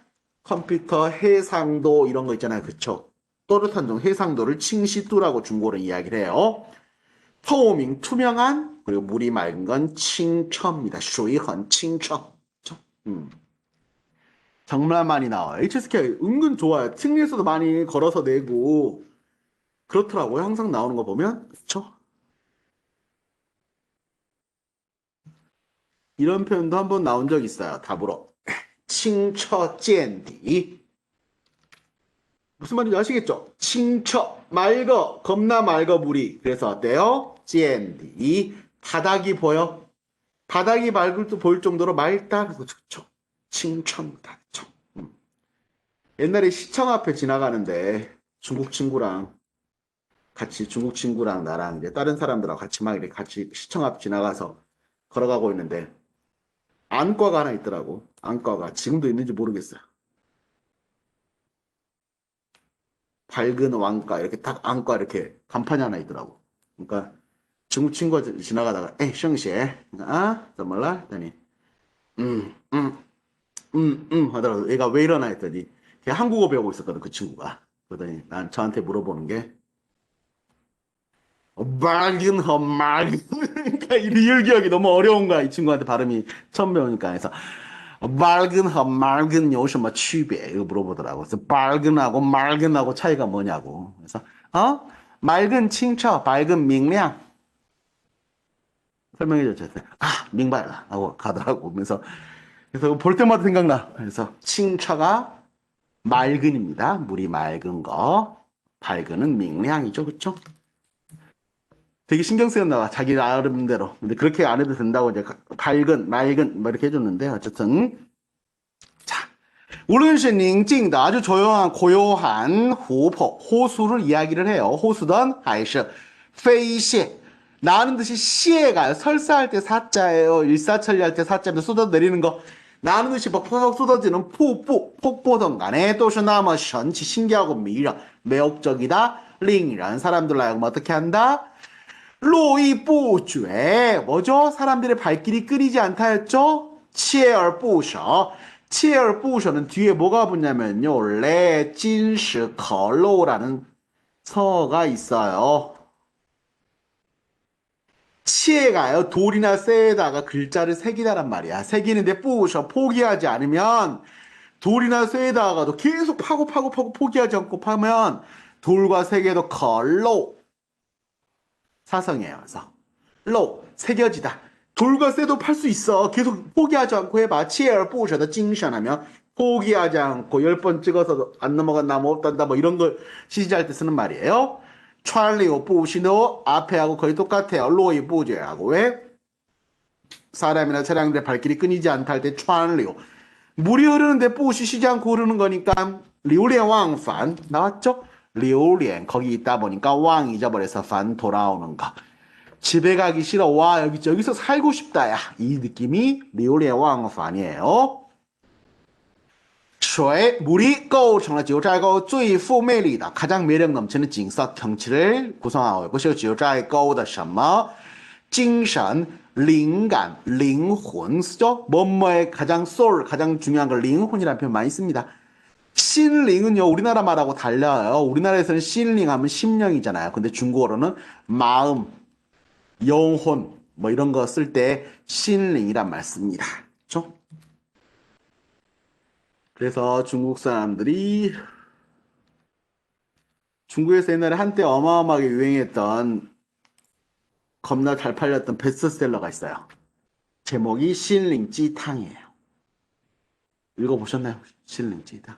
컴퓨터 해상도 이런 거 있잖아요. 그쵸? 또렷한 종 해상도를 칭시 뚜라고 중국어로 이야기를 해요.透明, 투명한, 그리고 물이 맑은 건 칭처입니다. 水很 칭처. 정말 많이 나와요. HSK 은근 좋아요. 팅리에서도 많이 걸어서 내고 그렇더라고요. 항상 나오는 거 보면. 그쵸? 이런 표현도 한번 나온 적 있어요. 답으로. 칭처见底. 무슨 말인지 아시겠죠? 칭처, 맑어, 겁나 맑어 물이. 그래서 어때요? 见底. 바닥이 보여. 바닥이 맑을 때 보일 정도로 맑다. 그래서 좋죠. 칭처입니다. 그쵸? 옛날에 시청 앞에 지나가는데 중국 친구랑 나랑 이제 다른 사람들하고 같이 막 이렇게 같이 시청 앞 지나가서 걸어가고 있는데 안과가 하나 있더라고. 안과가 지금도 있는지 모르겠어요. 밝은 왕과 이렇게 딱 안과 이렇게 간판이 하나 있더라고. 그러니까 중국 친구가 지나가다가 에이 셴시에 아? 怎么了? 했더니 하더라고. 얘가 왜 이러나 했더니 걔 한국어 배우고 있었거든 그 친구가. 그러더니 난 저한테 물어보는 게 맑은 그러니까 이 리을 기억이 너무 어려운 거야. 이 친구한테 발음이 처음 배우니까. 그래서 맑은 有什么区别? 이거 물어보더라고. 그래서 맑은하고 차이가 뭐냐고. 그래서 맑은 칭처, 밝은明亮. 설명해 줬어요. 아, 明白了 하고 가더라고. 그래서 볼 때마다 생각나. 그래서 칭처가 맑은입니다. 물이 맑은 거. 밝은은 明亮이죠. 그쵸? 되게 신경 쓰였나 봐. 자기 나름대로. 근데 그렇게 안 해도 된다고 이제 밝은, 맑은 뭐 이렇게 해줬는데 어쨌든 자, 우른시 닝징다 아주 조용한 고요한 후포 호수를 이야기를 해요. 호수든 하이시 페이시 나는 듯이 시에가요. 설사할 때 사자예요. 일사천리할 때 사자입니다. 쏟아 내리는 거. 나는 듯이 막 퍽퍽 쏟아지는 폭포든 간에 또시나마 션치 신기하고 미려 매혹적이다. 링이라는 사람들 하여금 어떻게 한다? 로이부죄 뭐죠? 사람들의 발길이 끊이지 않다였죠? 치얼부셔 치얼부셔는 뒤에 뭐가 붙냐면요 레진시커로라는 서가 있어요. 치에가요 돌이나 쇠에다가 글자를 새기다란 말이야. 새기는데 부셔 포기하지 않으면 돌이나 쇠에다가도 계속 파고 포기하지 않고 파면 돌과 쇠에도 걸로 사성이에요. 그래서 로 새겨지다. 돌과 쇠도 팔 수 있어. 계속 포기하지 않고 해봐. 치열 부셔도 찡션하면 포기하지 않고 10번 찍어서도 안 넘어간다 뭐 없단다 뭐 이런 걸 시시할 때 쓰는 말이에요. 촨리오 부시노 앞에하고 거의 똑같아요. 로이 부제하고 왜? 사람이나 차량들의 발길이 끊이지 않다 할 때 촨리오 물이 흐르는데 부시 쉬지 않고 흐르는 거니까 리우리왕판 나왔죠? 리우리엔 거기 있다 보니까 왕 잊어버려서 판 돌아오는 거. 집에 가기 싫어. 와 여기서 살고 싶다. 야 이 느낌이 리우리엔 왕판이에요. 水 물이 构成了九寨沟最富魅力的 가장 매력 넘치는 景色 경치를 구성하고 있고 九寨沟的什么 精神 灵感 灵魂 쓰죠? 뭐뭐의 가장 soul 가장 중요한 걸灵魂이라는 표현 많이 씁니다. 신링은요 우리나라 말하고 달라요. 우리나라에서는 신링 하면 심령이잖아요. 근데 중국어로는 마음, 영혼 뭐 이런 거 쓸 때 신링이란 말 씁니다. 그렇죠? 그래서 중국 사람들이 중국에서 옛날에 한때 어마어마하게 유행했던 겁나 잘 팔렸던 베스트셀러가 있어요. 제목이 신링찌탕이에요. 읽어보셨나요? 신링찌탕.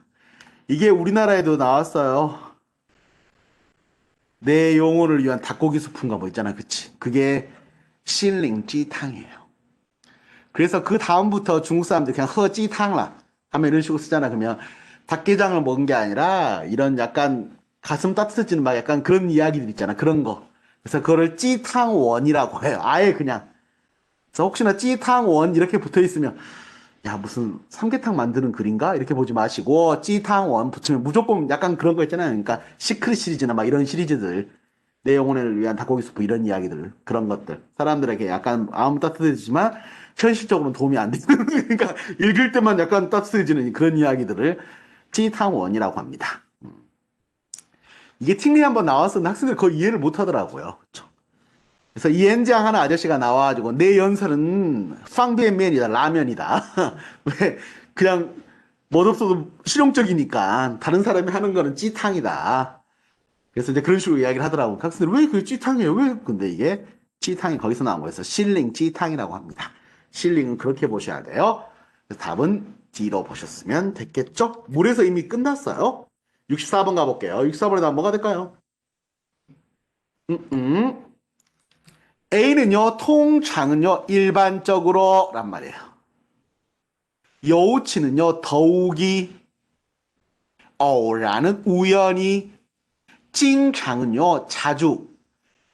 이게 우리나라에도 나왔어요. 내 영혼을 위한 닭고기 수프인가 뭐 있잖아. 그치? 그게 신링찌탕이에요. 그래서 그 다음부터 중국 사람들 그냥 허찌탕라 하면 이런 식으로 쓰잖아. 그러면 닭게장을 먹은 게 아니라 이런 약간 가슴 따뜻해지는 막 약간 그런 이야기들 있잖아. 그런 거. 그래서 그거를 찌탕원이라고 해요. 아예 그냥. 그래서 혹시나 찌탕원 이렇게 붙어 있으면 야 무슨 삼계탕 만드는 글인가? 이렇게 보지 마시고 찌탕원 붙이면 무조건 약간 그런 거 있잖아요. 그러니까 시크릿 시리즈나 막 이런 시리즈들 내 영혼을 위한 닭고기 수프 이런 이야기들 그런 것들 사람들에게 약간 마음 따뜻해지지만 현실적으로는 도움이 안 되는 그러니까 읽을 때만 약간 따뜻해지는 그런 이야기들을 찌탕원이라고 합니다. 이게 팅리 한번 나왔었는데 학생들이 거의 이해를 못 하더라고요. 그쵸? 그래서 이엔장 하는 아저씨가 나와가지고 내 연설은 팡비엔면이다 라면이다. 왜 그냥 멋없어도 실용적이니까 다른 사람이 하는 거는 찌탕이다. 그래서 이제 그런 식으로 이야기를 하더라고. 학생들 왜 그게 찌탕이에요? 왜? 근데 이게 찌탕이 거기서 나온 거여서 실링 찌탕이라고 합니다. 실링은 그렇게 보셔야 돼요. 그래서 답은 D로 보셨으면 됐겠죠? 물에서 이미 끝났어요. 64번 가볼게요. 64번에 다음 뭐가 될까요? 음, 음. A는요, 통장은요, 일반적으로 란 말이에요. 여우치는요, 더욱이, 어라는 우연히, 찡장은요, 자주.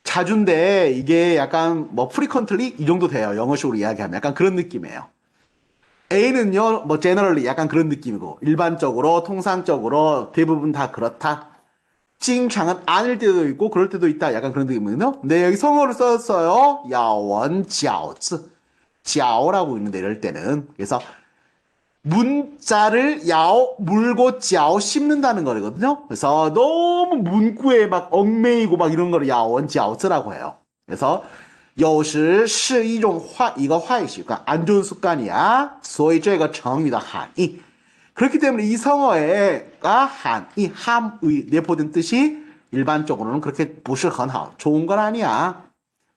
자주인데, 이게 약간 뭐 프리컨틀리? 이 정도 돼요. 영어식으로 이야기하면. 약간 그런 느낌이에요. A는요, 뭐 제너럴리 약간 그런 느낌이고, 일반적으로, 통상적으로, 대부분 다 그렇다. 찡장은 아닐 때도 있고 그럴 때도 있다. 약간 그런 느낌이거든요. 근데 여기 성어를 썼어요. 야원 지아오츠. 지아오라고 있는데 이럴 때는. 그래서 문자를 야오 물고 지아오 씹는다는 거거든요. 그래서 너무 문구에 막 얽매이고 막 이런 거를 야원 지아오츠라고 해요. 그래서 有时是一种坏안 좋은 습관이야. 所以这个成语的含义 그렇기 때문에 이 성어에가 한, 이 함의 내포된 뜻이 일반적으로는 그렇게 不是很好, 좋은 건 아니야.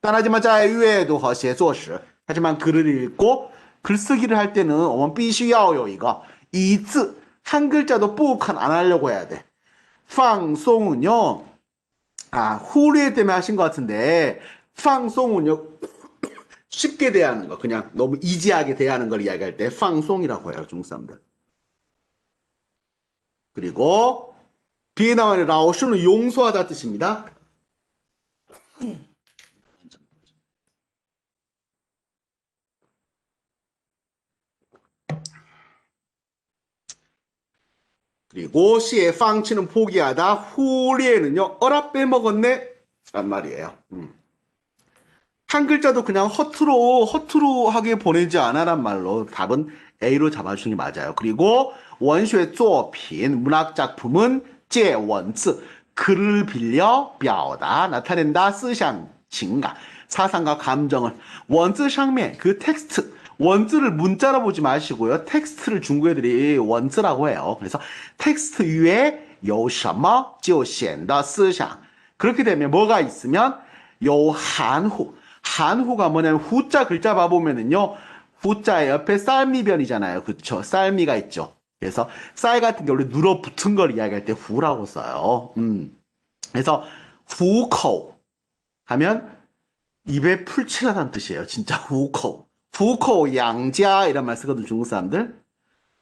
하지만 在阅读和写作时, 하지만 글을 읽고 글쓰기를 할 때는 我们必须要有一个이字, 한 글자도 不可안 하려고 해야 돼. 放松은요, 후리에 때문에 하신 것 같은데, 放松은요, 쉽게 대하는 거, 그냥 너무 이지하게 대하는 걸 이야기할 때 放松이라고 해요, 중국 사람들. 그리고 뒤에 나와 있는 라오슈는 용서하다 뜻입니다. 그리고 시의 방치는 포기하다, 후리에는요 어라 빼먹었네 란 말이에요. 한 글자도 그냥 허투루하게 보내지 않아란 말로 답은 A로 잡아주는 게 맞아요. 그리고 원슈의 作品 문학 작품은 借文字 글을 빌려 表达 나타낸다 思想 情感 사상과 감정을 원字 상면 그 텍스트 원字를 문자로 보지 마시고요. 텍스트를 중국 애들이 원즈라고 해요. 그래서 텍스트 위에 有什么就显得思想 그렇게 되면 뭐가 있으면 有含糊 한후가 뭐냐면 후자 글자 봐보면은요. 후자의 옆에 쌀미변이잖아요. 그쵸? 쌀미가 있죠. 그래서 쌀 같은 게 원래 눌어붙은 걸 이야기할 때 후라고 써요. 그래서 후코 하면 입에 풀칠하다는 뜻이에요. 진짜 후코. 후코 양자 이런 말 쓰거든 중국 사람들.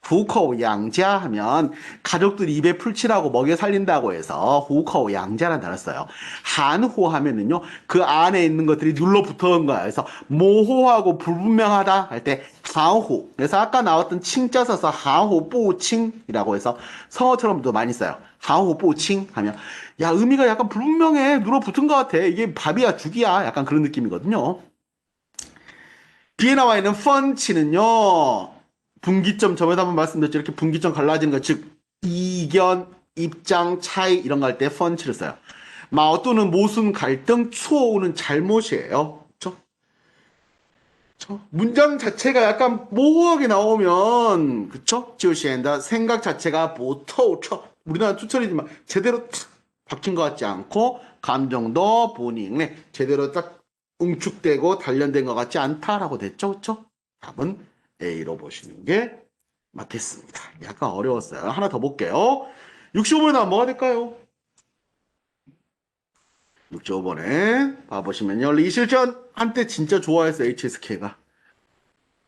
후코 양자 하면 가족들이 입에 풀칠하고 먹여 살린다고 해서 후코 양자라는 단어를 써요. 한호 하면은요 그 안에 있는 것들이 눌러붙어온 거야. 그래서 모호하고 불분명하다 할 때 한호. 그래서 아까 나왔던 칭자 써서 한호 뿌칭이라고 해서 성어처럼도 많이 써요. 한호 뿌칭 하면 야 의미가 약간 불분명해 눌러붙은 것 같아. 이게 밥이야 죽이야 약간 그런 느낌이거든요. 뒤에 나와 있는 펀치는요. 분기점 저번에 한번 말씀드렸죠. 이렇게 분기점 갈라지는 거, 즉 이견, 입장, 차이 이런 거 할 때 펀치를 써요. 마오또는 모순, 갈등, 추오는 잘못이에요. 그렇죠? 문장 자체가 약간 모호하게 나오면, 그쵸? 지우시엔다 생각 자체가 보토처. 우리나라 추천이지만 제대로 박힌 것 같지 않고, 감정도 본인에 제대로 딱 응축되고 단련된 것 같지 않다라고 됐죠? 그쵸? 답은 A로 보시는 게 맞겠습니다. 약간 어려웠어요. 하나 더 볼게요. 65번에 나면 뭐가 될까요? 65번에 봐보시면요. 리실전 한때 진짜 좋아했어, HSK가.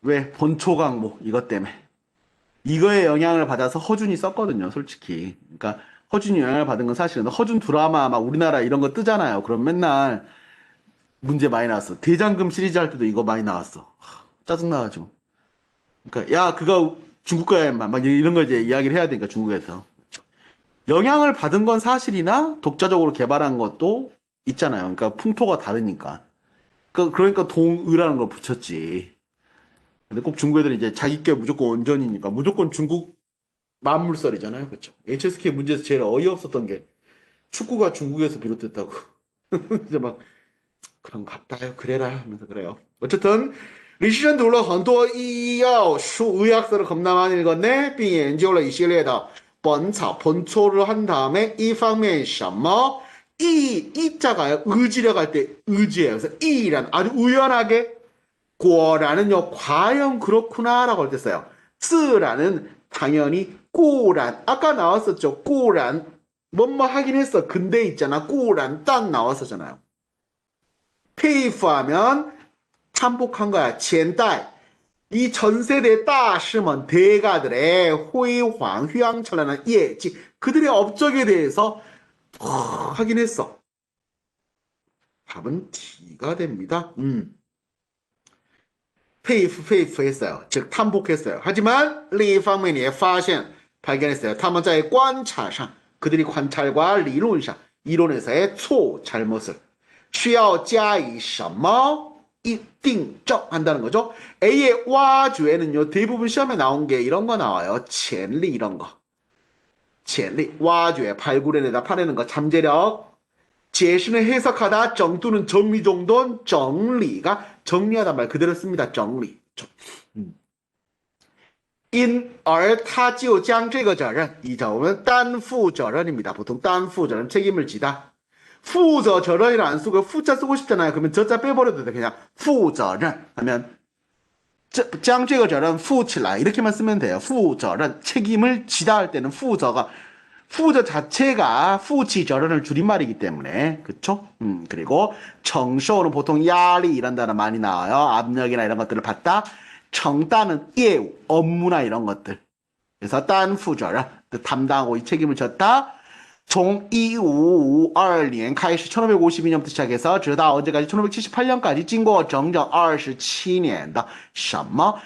왜? 본초 강목 이것 때문에. 이거에 영향을 받아서 허준이 썼거든요, 솔직히. 그러니까 허준이 영향을 받은 건 사실은 허준 드라마 막 우리나라 이런 거 뜨잖아요. 그럼 맨날 문제 많이 나왔어. 대장금 시리즈 할 때도 이거 많이 나왔어. 짜증나가지고. 그러니까 야 그거 중국 거야 인마. 막 이런 거 이제 이야기를 해야 되니까 중국에서. 영향을 받은 건 사실이나 독자적으로 개발한 것도 있잖아요. 그러니까 풍토가 다르니까. 그러니까 동의라는 걸 붙였지. 근데 꼭 중국 애들은 이제 자기 게 무조건 원전이니까 무조건 중국 만물설이잖아요. 그렇죠? HSK 문제에서 제일 어이없었던 게 축구가 중국에서 비롯됐다고. 이제 막 그런 같다요. 그래라 하면서 그래요. 어쨌든 리시전读了很多医药书 의학서를 겁나 많이 읽었네. 并研究了一系列的本草 본초를 한 다음에 一方面什么 이자가요. 의지력 할 때 의지예요. 그래서 이란 아주 우연하게 果然은요, 과연 그렇구나라고 할 때 써요. 自然은 당연히 固然. 아까 나왔었죠. 固然. 뭐뭐 하긴 했어. 근데 있잖아. 固然 딱 나왔었잖아요. 페이프하면 참복한 거야. 前代. 이 전세대 따시면 대가들의辉煌, 휘황찬란한 예지. 그들의 업적에 대해서 하긴 했어. 답은 D가 됩니다. 페이프 했어요. 즉 탐복했어요. 하지만 另一方面也发现 발견했어요. 他们在观察上 그들이 관찰과理论上 이론에서의 잘못을 需要加以什么一定证 한다는 거죠. A의 와주에는요 대부분 시험에 나온 게 이런 거 나와요. 潜力 이런 거. 潜力 와주에 발굴해내다 파내는 거 잠재력 解释는 해석하다, 정도는 정리 정돈, 정리가 정리하다 말 그대로 씁니다. 정리. 因而他就将这个责任，이担负 责任입니다. 보통 担负 责任 책임을 지다. 负责责任이라는 안 쓰고 후자 쓰고 싶잖아요. 그러면 저자 빼버려도 돼. 그냥 负责任 하면 将这个责任负起来 이렇게만 쓰면 돼요. 负责任 책임을 지다 할 때는 负责가 후저 자체가 후치저런을 줄임말이기 때문에 그쵸? 그리고 정쇼는 보통 야리 이런 단어 많이 나와요. 압력이나 이런 것들을 받다. 정따는 예우, 업무나 이런 것들. 그래서 딴负责를 담당하고 이 책임을 졌다. 从1552年 开始 1552년부터 시작해서 直到 언제까지 1578년까지 经过整整 27年的什么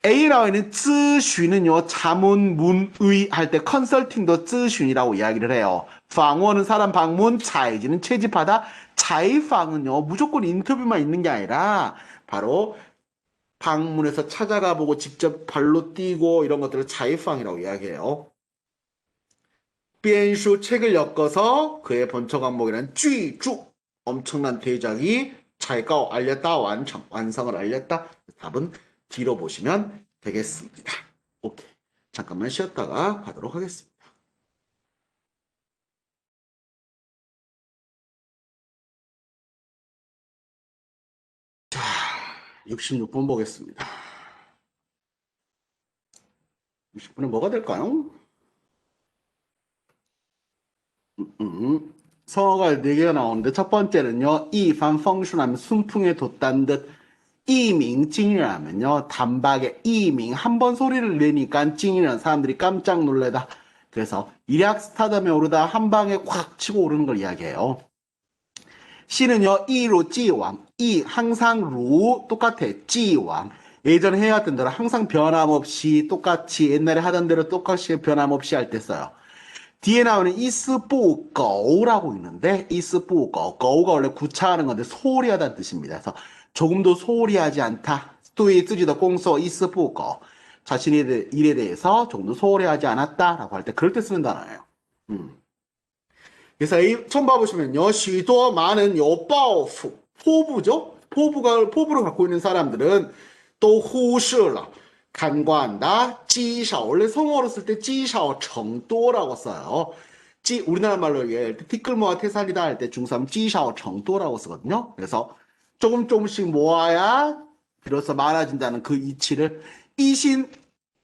A라고 있는 咨询은요, 자문, 문의 할 때 컨설팅도 咨询이라고 이야기를 해요. 방원은 사람 방문, 자이지는 채집하다. 자이방은요, 무조건 인터뷰만 있는 게 아니라 바로 방문해서 찾아가 보고 직접 발로 뛰고 이런 것들을 자이방이라고 이야기해요. 编书 책을 엮어서 그의 본처 과목이라는 巨著 엄청난 대작이 잘까 알렸다 완성을 알렸다. 답은 뒤로 보시면 되겠습니다. 오케이. 잠깐만 쉬었다가 가도록 하겠습니다. 자, 66번 보겠습니다. 60번은 뭐가 될까요? 성어가 4개가 나오는데 첫 번째는요. 이판펑슈라면 순풍에 돋단 듯 이밍찡이라면요. 단박에 이밍 한 번 소리를 내니까 찡이라는 사람들이 깜짝 놀래다. 그래서 일약 스타덤에 오르다 한 방에 콱 치고 오르는 걸 이야기해요. 시는요. 이로 찌왕. 이 항상 루 똑같아. 찌왕. 예전에 해왔던 대로 항상 변함없이 똑같이 옛날에 하던 대로 똑같이 변함없이 할 때 써요. 뒤에 나오는 이스뿌거우라고 있는데 이스뿌거 거우가 원래 구차하는 건데 소홀히 하다는 뜻입니다. 그래서 조금도 소홀히 하지 않다. 또이 쓰지도 공소 이스뿌거 자신의 일에 대해서 조금도 소홀히 하지 않았다라고 할 때 그럴 때 쓰는 단어예요. 그래서 처음 봐보시면요. 许多 많은 요报复 포부죠. 포부를 갖고 있는 사람들은 또 후시러 간과한다. 찌샤 원래 성어로 쓸 때 찌샤 정도라고 써요. 우리나라 말로 얘기할 때 티끌 모아 태산이다 할 때 중삼 찌샤 정도라고 쓰거든요. 그래서 조금씩 모아야 비로소 많아진다는 그 이치를 이신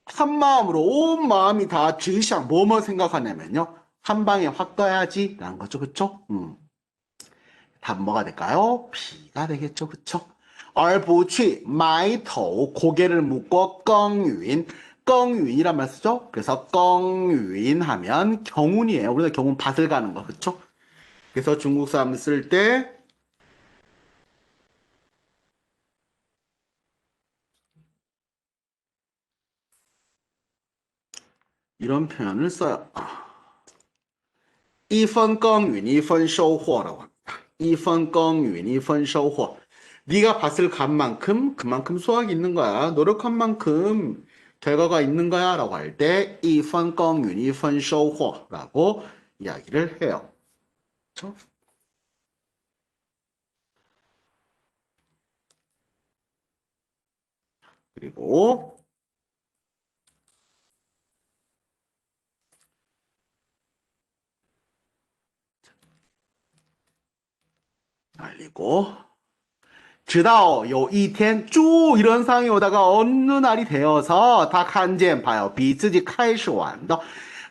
한 마음으로 온 마음이 다 지시한 뭐뭐 생각하냐면요. 한 방에 확 떠야지 라는 거죠. 그쵸? 답은 뭐가 될까요? B가 되겠죠. 그쵸? 而不去埋头 고개를 묶고 껑윈 껑윈이란 말 쓰죠? 그래서 껑윈 하면 경운이에요. 우리가 경운 밭을 가는 거. 그쵸? 그래서 중국 사람 쓸 때 이런 표현을 써요. 一分耕耘一分收获라고 합니다. 一分耕耘一分收获. 네가 밭을 간 만큼 그만큼 수확이 있는 거야. 노력한 만큼 결과가 있는 거야 라고 할 때 一分耕耘一分收获라고 이야기를 해요. 그렇죠? 그리고 알리고 直到有一天쭉 이런 상황이 오다가 어느 날이 되어서 다 간见 봐요. 比自己开始晚的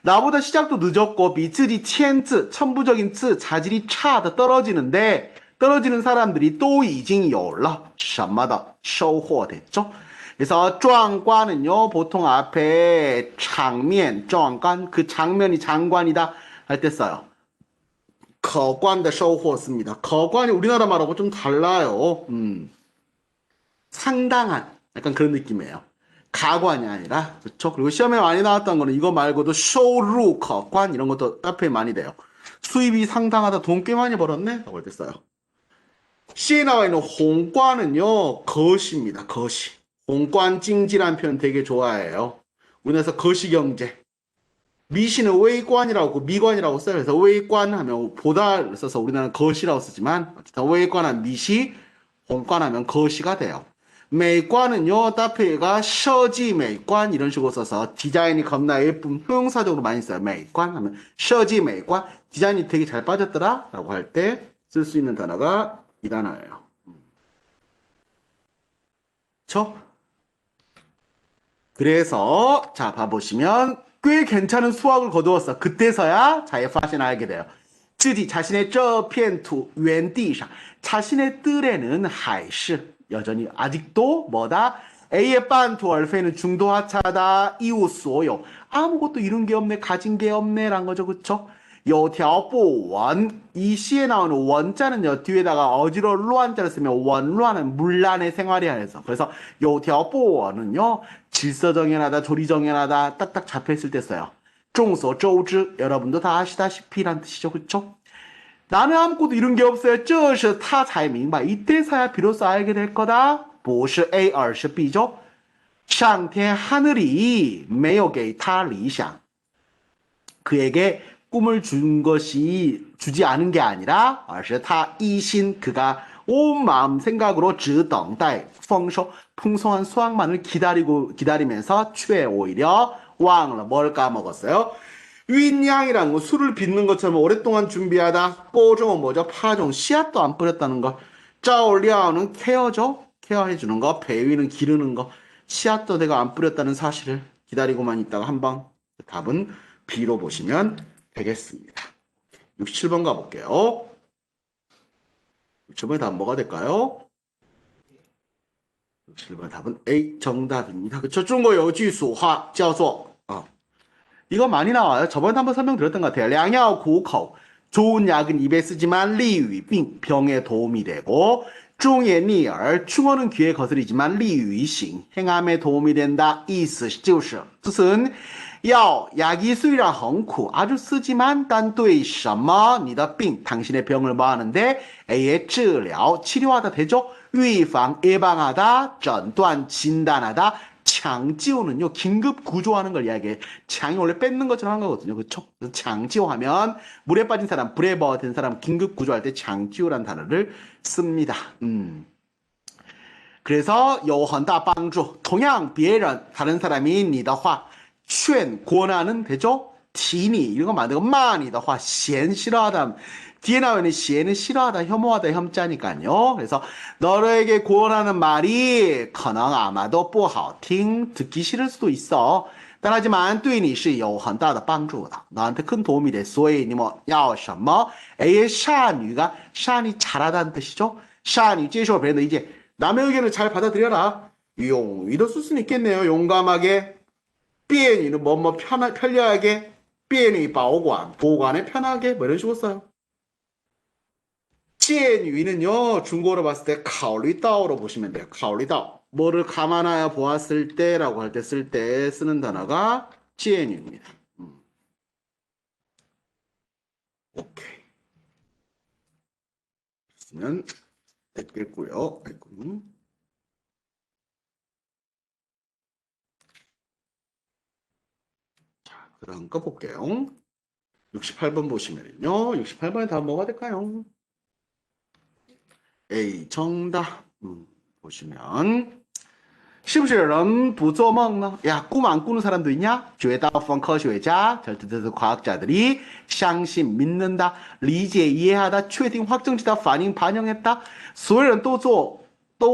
나보다 시작도 늦었고 比自己签字 천부적인 字 자질이 차다 떨어지는데 떨어지는 사람들이 또 이징有了 什么的 收获 됐죠? 그래서 壮관은요 보통 앞에 장면 壮관 그 장면이 장관이다 할 때 써요. 可观的收获씁니다. 可观이 우리나라 말하고 좀 달라요. 상당한 약간 그런 느낌이에요. 가관이 아니라 그렇죠. 그리고 시험에 많이 나왔던 거는 이거 말고도 쇼루, 거관 이런 것도 앞에 많이 돼요. 수입이 상당하다, 돈 꽤 많이 벌었네? 라고 할 때 써요. 시에 나와 있는 홍관은요 거시입니다. 거시. 홍관징지라는 표현 되게 좋아해요. 우리나라에서 거시경제. 미시는 웨이관이라고 미관이라고 써요. 그래서 웨이관 하면 보다를 써서 우리나라는 거시라고 쓰지만 어쨌든 웨이관은 미시, 홍관하면 거시가 돼요.美관은요 따페가 셔지美관 이런 식으로 써서 디자인이 겁나 예쁜 형용사적으로 많이 써요. 美관 하면 셔지 美관 디자인이 되게 잘 빠졌더라 라고 할 때 쓸 수 있는 단어가 이 단어예요. 그쵸? 그래서 자 봐보시면 꽤 괜찮은 수확을 거두었어. 그때서야 자의 파신을 알게 돼요. 自己 자신의 这片土 原地上 자신의 뜰에는 还是 여전히 아직도 뭐다? A의 반투 얼페는 중도하차다. 이웃 소요. 아무것도 이룬 게 없네. 가진 게 없네. 란 거죠. 그쵸? 有条不紊 이 시에 나오는 원자는요 뒤에다가 어지러 루안자를 쓰면 원루안은 문란의 생활이 하여서 그래서 有条不紊은요 질서정연하다 조리정연하다 딱딱 잡혀있을 때 써요.众所周知 여러분도 다 아시다시피 란 뜻이죠. 그쵸? 나는 아무것도 이룬 게 없어요. 这是他才明白 이때서야 비로소 알게 될 거다. 不是 A 而是 B죠. 上天 하늘이 没有给他理想 그에게 꿈을 준 것이 주지 않은 게 아니라 而是他 이신 그가 온 마음 생각으로 只等待 丰收 풍성한 수확만을 기다리면서却 오히려 忘了 뭘 까먹었어요? 윈양이라는 건 술을 빚는 것처럼 오랫동안 준비하다. 뽀종은 뭐죠? 파종 씨앗도 안 뿌렸다는 거. 짜올리아오는 케어죠? 케어해주는 거. 배위는 기르는 거. 씨앗도 내가 안 뿌렸다는 사실을 기다리고만 있다가 한방 답은 B로 보시면 되겠습니다. 67번 가볼게요. 67번의 답은 뭐가 될까요? 67번 답은 A 정답입니다. 그쵸? 중국有句俗话叫做 이거 많이 나와요. 저번에 한번 설명드렸던 것 같아요. 良药苦口 좋은 약은 입에 쓰지만 利于病 병에 도움이 되고 忠言逆耳 충어는 귀에 거스리지만 利于行 행함에 도움이 된다. 意思就是 뜻은 药 약이 虽然很苦 아주 쓰지만 但对什么你的病 당신의 병을 뭐하는데 A의 治疗 치료하다 되죠. 预防 예방하다 诊断 진단하다 장지호는요 긴급 구조하는 걸 이야기해. 장이 원래 뺏는 것처럼 한 거거든요. 그쵸? 그래서 장지호하면 물에 빠진 사람, 불에 버든 사람 긴급 구조할 때 장지호란 단어를 씁니다. 그래서 有很大帮助. 同样, 别人, 다른 사람이 你的话, 劝, 권하는 되죠? 提你, 이런 거 만들고, 骂你的话, 嫌, 싫어하다. 뒤에 나오는 嫌은 싫어하다, 혐오하다, 혐자니까요. 그래서 너에게 권하는 말이 可能 아마도 不好听, 듣기 싫을 수도 있어. 하지만 对你是有很大的帮助的. 너한테 큰 도움이 돼. 所以你뭐要什么? A의 샤뉴가 샤니 잘하다는 뜻이죠. 샤뉴 제시어 브랜드 이제 남의 의견을 잘 받아들여라. 용위도 쓸 수는 있겠네요. 용감하게. 便于는 뭐뭐 편리하게. 便于 보관에 편하게 뭐 이런 식으로 써요. 介于는요 중국어로 봤을 때 考虑到로 보시면 돼요. 考虑到 뭐를 감안하여 보았을 때라고 할 때 쓸 때 쓰는 단어가 介于입니다. 오케이. 있으면 됐겠고요. 자, 그다음 거 볼게요. 68번 보시면요. 68번에 다음 뭐가 될까요? A 정답. 보시면 是不是人不做梦呢? 야, 꿈 안 꾸는 사람도 있냐? 绝大部分科学家, 절대적 과학자들이 相信 믿는다, 理解 이해하다, 确定 확정지다, 반영했다. 所有人都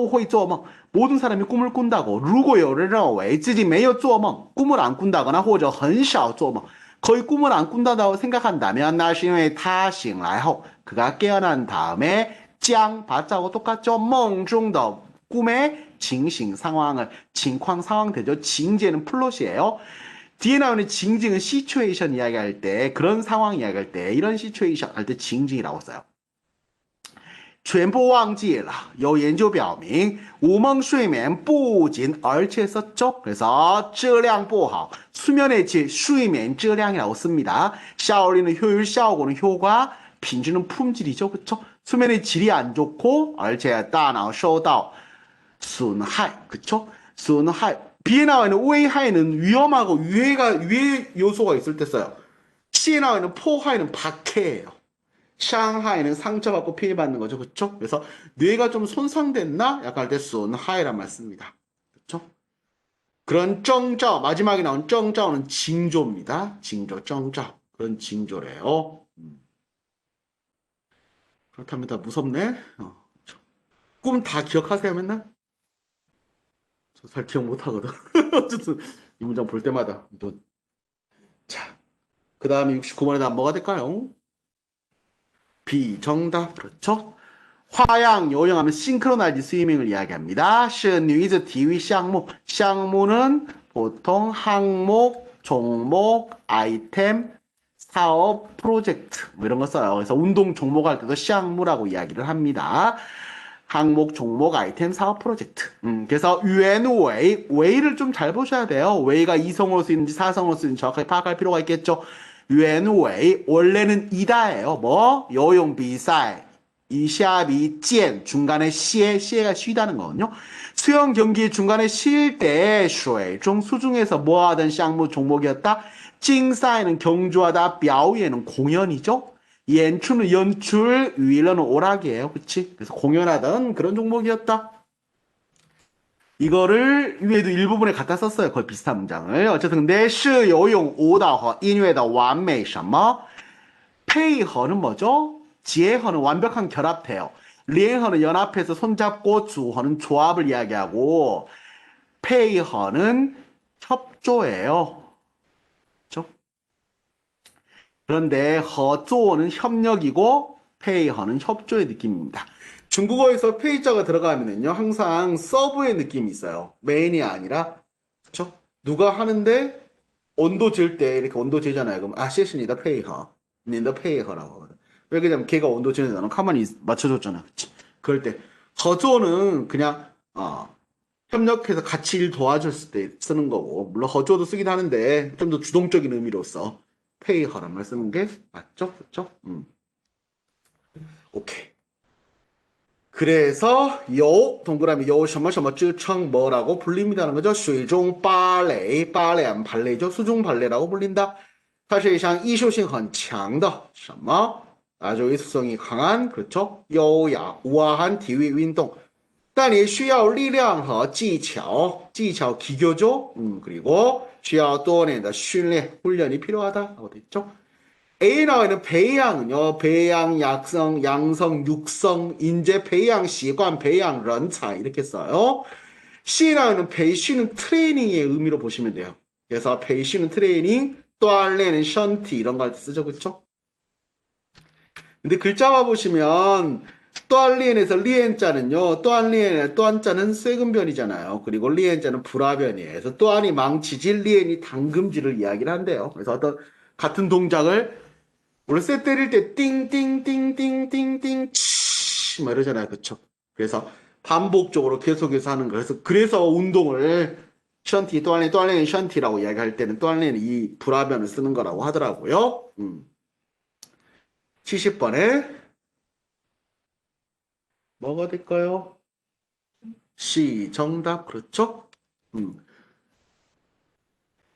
会做梦. 모든 사람이 꿈을 꾼다고. 如果有人认为自己没有做梦, 꿈을 안 꾼다거나 或者很少做梦, 거의 꿈을 안 꾼다고 생각한다면 那是因为他醒来后, 그가 깨어난 다음에 将 받자고 똑같죠. 梦中的 꿈의 징 상황을 징광 상황 되죠. 징제는 플롯이에요. 뒤에 나오는 징징은 시츄에이션 이야기할 때 그런 상황 이야기할 때 이런 시츄에이션 할 때 징징이라고 써요. 全部忘记了有研究表明无梦睡眠不仅而且 썼죠. 그래서 质量不好 수면의 질睡眠 质量이라고 씁니다. 샤오리는 효율, 샤오고는 효과, 빈주는 품질이죠. 그쵸? 수면의 질이 안 좋고 而且大脑受到 损害, 그쵸? 损害. B에 나와 있는 웨이하이는 위험하고 위해 요소가 있을 때 써요. C에 나와 있는 포하이는 박해예요. 샹하이는 상처받고 피해받는 거죠. 그쵸? 그래서 뇌가 좀 손상됐나? 약간 할 때 损害란 말 씁니다. 그쵸? 그런 정자, 마지막에 나온 정자오는 징조입니다. 징조, 정자. 그런 징조래요. 그렇다면 다 무섭네. 꿈 다 기억하세요, 맨날? 저 잘 기억 못 하거든. 어쨌든 이 문장 볼 때마다 또. 자, 그 다음에 69번에 다음 뭐가 될까요? B 정답. 그렇죠? 화양 요령하면 싱크로나이즈 스위밍을 이야기합니다. 是女子 体育项目.项目는 보통 항목, 종목, 아이템, 사업, 프로젝트 뭐 이런 거 써요. 그래서 운동 종목 할 때도 项目라고 이야기를 합니다. 항목, 종목, 아이템, 사업, 프로젝트. 그래서 유엔웨이, 웨이를 좀 잘 보셔야 돼요. 웨이가 이성으로 쓰이는지 사성으로 쓰이는지 정확하게 파악할 필요가 있겠죠. 유엔웨이, 원래는 이다예요. 뭐? 요용 비사이, 이샤비, 젠, 중간에 시에가 쉬다는 거거든요. 수영 경기 중간에 쉴 때, 水중 수중에서 뭐 하던项目종목이었다. 찡사이는 경주하다, 表演은 공연이죠. 연출은 연출, 위러는 오락이에요. 그치? 그래서 공연하던 그런 종목이었다. 이거를 위에도 일부분에 갖다 썼어요. 거의 비슷한 문장을. 어쨌든 근데 是游泳舞蹈和音乐的完美什么? 페이허는 뭐죠? 지혜허는 완벽한 결합돼요. 리엔허는 연합해서 손잡고 주허는 조합을 이야기하고 페이허는 협조예요. 그런데 허조는 협력이고 페이허는 협조의 느낌입니다. 중국어에서 페이자가 들어가면은요 항상 서브의 느낌이 있어요. 메인이 아니라. 그렇죠? 누가 하는데 온도 잴 때 이렇게 온도 재잖아요. 그럼 아 시시니다 페이허, 닌더 페이허라고 하거든. 왜 그러냐면 걔가 온도 재는 나는 가만히 맞춰줬잖아. 그치? 그럴 때 허조는 그냥 협력해서 같이 일 도와줬을 때 쓰는 거고, 물론 허조도 쓰긴 하는데 좀 더 주동적인 의미로서 페이허란 말 쓰는 게 맞죠? 그쵸? 오케이. 그래서 요 동그라미 요 什么什么支撑 뭐라고 불립니다는 거죠. 水中 발레, 발레는 발레죠. 수중 발레라고 불린다. 它是一项艺术性很强的什么 아주艺术성이 강한 그렇죠. 优雅 우아한 体育运动但也需要力量和技巧，技巧 기교죠. 그리고 需要多年的训练, 훈련이 필요하다라고 됐죠. A 나와 있는 배양은요, 배양, 약성, 양성, 육성, 인재, 배양, 习惯, 배양, 人才 이렇게 써요. C 나와 있는 배쉬는 트레이닝의 의미로 보시면 돼요. 그래서 배쉬는 트레이닝, 锻炼은 션티 이런 거 할 때 쓰죠, 그쵸? 근데 글자만 보시면 锻炼에서 리엔자는요, 锻炼의 锻자는 쇠금변이잖아요. 그리고 리엔자는 불화변이에요. 그래서 锻이 망치질, 리엔이 당금질을 이야기를 한대요. 그래서 어떤 같은 동작을 원래 쇠 때릴 때 띵띵띵띵띵띵 치 막 이러잖아요. 그쵸? 그래서 반복적으로 계속해서 하는 거예요. 그래서 운동을 션티, 锻炼 션티라고 이야기할 때는 锻炼 이 불화변을 쓰는 거라고 하더라고요. 70번에 뭐가 될까요? C 정답 그렇죠?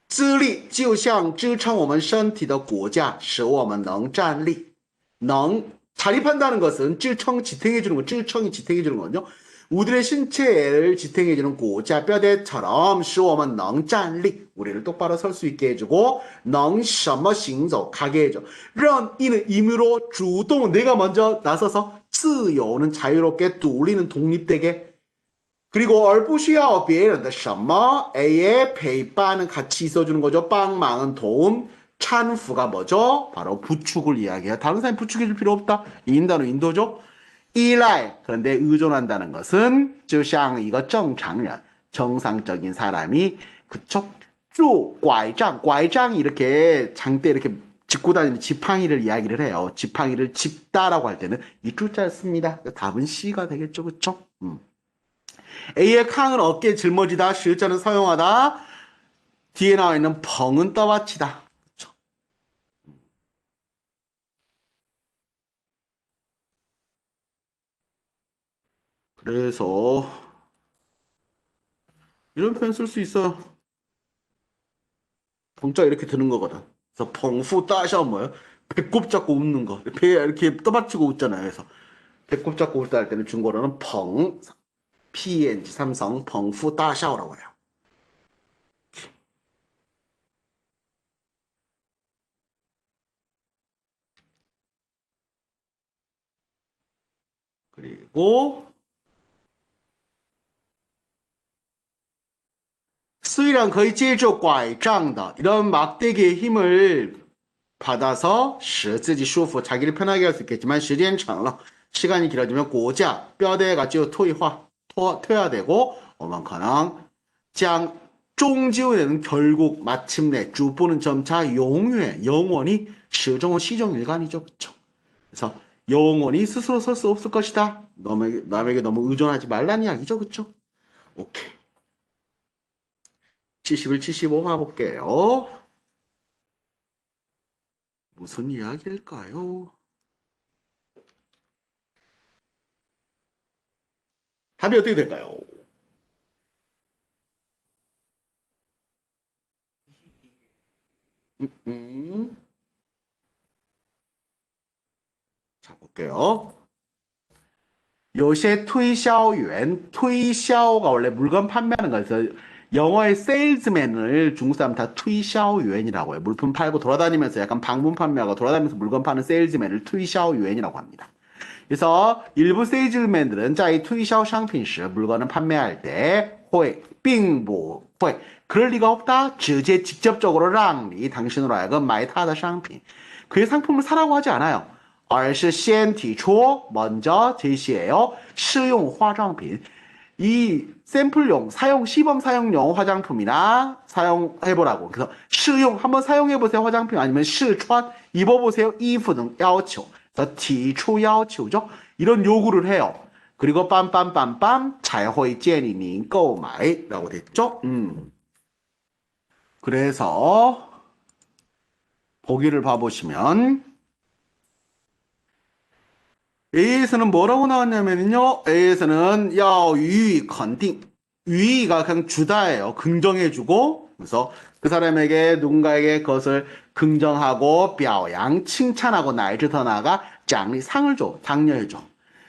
资力就像支撑我们身体的骨架，使我们能站立。能 자립한다는 것은 支撑 지탱해주는 거, 支撑이 지탱해주는 거거든요. 우리의 신체를 지탱해주는 고자 뼈대처럼 使我们能站立 우리를 똑바로 설 수 있게 해주고 能什么行走 가게 해줘. 让이는 임으로 주동 내가 먼저 나서서 自由는 자유롭게 뚫리는 독립되게 그리고 而不需要别人的什么 A의 陪伴은 같이 있어주는 거죠. 帮忙은 도움, 찬후가 뭐죠? 바로 부축을 이야기해요. 다른 사람이 부축해줄 필요 없다. 인다는 인도죠. 依赖 그런데 의존한다는 것은 就像 이거 正常人 정상적인 사람이 그쵸? 拄拐杖 이렇게 장대 이렇게 짚고 다니는 지팡이를 이야기를 해요. 지팡이를 짚다라고 할 때는 이 쭈자를 씁니다. 답은 C가 되겠죠. 그쵸? A의 캉은 어깨에 짊어지다, 실자는 사용하다, 뒤에 나와 있는 펑은 떠받치다. 그렇죠? 그래서 이런 표현 쓸 수 있어요. 펑자 이렇게 드는 거거든. 그래서 펑후 따샤 뭐예요? 배꼽 잡고 웃는 거. 배 이렇게 떠받치고 웃잖아요. 그래서 배꼽 잡고 웃다 할 때는 중국어로는 펑, PNG 삼성 펑후 따샤오라고 해요. 그리고 虽然可以借助拐杖的 이런 막대기의 힘을 받아서 使自己舒服 자기를 편하게 할 수 있겠지만 时间长了 시간이 길어지면 고자 뼈대가 쭉 퇴화되고 我们可能将 终究는 결국 마침내 주보는 점차永远 영원히 始终 시종일관이죠. 그쵸? 그래서 영원히 스스로 설 수 없을 것이다. 남에게 너무 의존하지 말라는 이야기죠. 그쵸? 오케이. 70을 75 가볼게요. 무슨 이야기일까요? 답이 어떻게 될까요? 자, 볼게요. 요새推销员,推销가 원래 물건 판매하는 거에서 영어의 세일즈맨을 중국 사람 다 推销员이라고 해요. 물품 팔고 돌아다니면서 약간 방문 판매하고 돌아다니면서 물건 파는 세일즈맨을 推销员이라고 합니다. 그래서 일부 세일즈맨들은 在推销商品时 물건을 판매할 때 会并不会 그럴 리가 없다. 直接 직접적으로 让你 당신으로 하여금 买他的商品 그의 상품을 사라고 하지 않아요. 而是先提出 먼저 제시해요. 试用化妆品 이 샘플용, 사용, 시범 사용용 화장품이나 사용해보라고. 그래서试用, 한번 사용해보세요. 화장품 아니면 试穿, 입어보세요. 衣服등 要求. 그래서 提出要求죠. 이런 요구를 해요. 그리고 빰빰빰빰 才会建议您购买 라고 됐죠. 그래서 보기를 봐보시면 A에서는 뭐라고 나왔냐면요. A에서는 야유이 컨팅 유이가 그냥 주다예요. 긍정해주고 그래서 그 사람에게 누군가에게 그것을 긍정하고 表扬 칭찬하고 乃至더 나아가奖励 상을 줘. 장려해줘.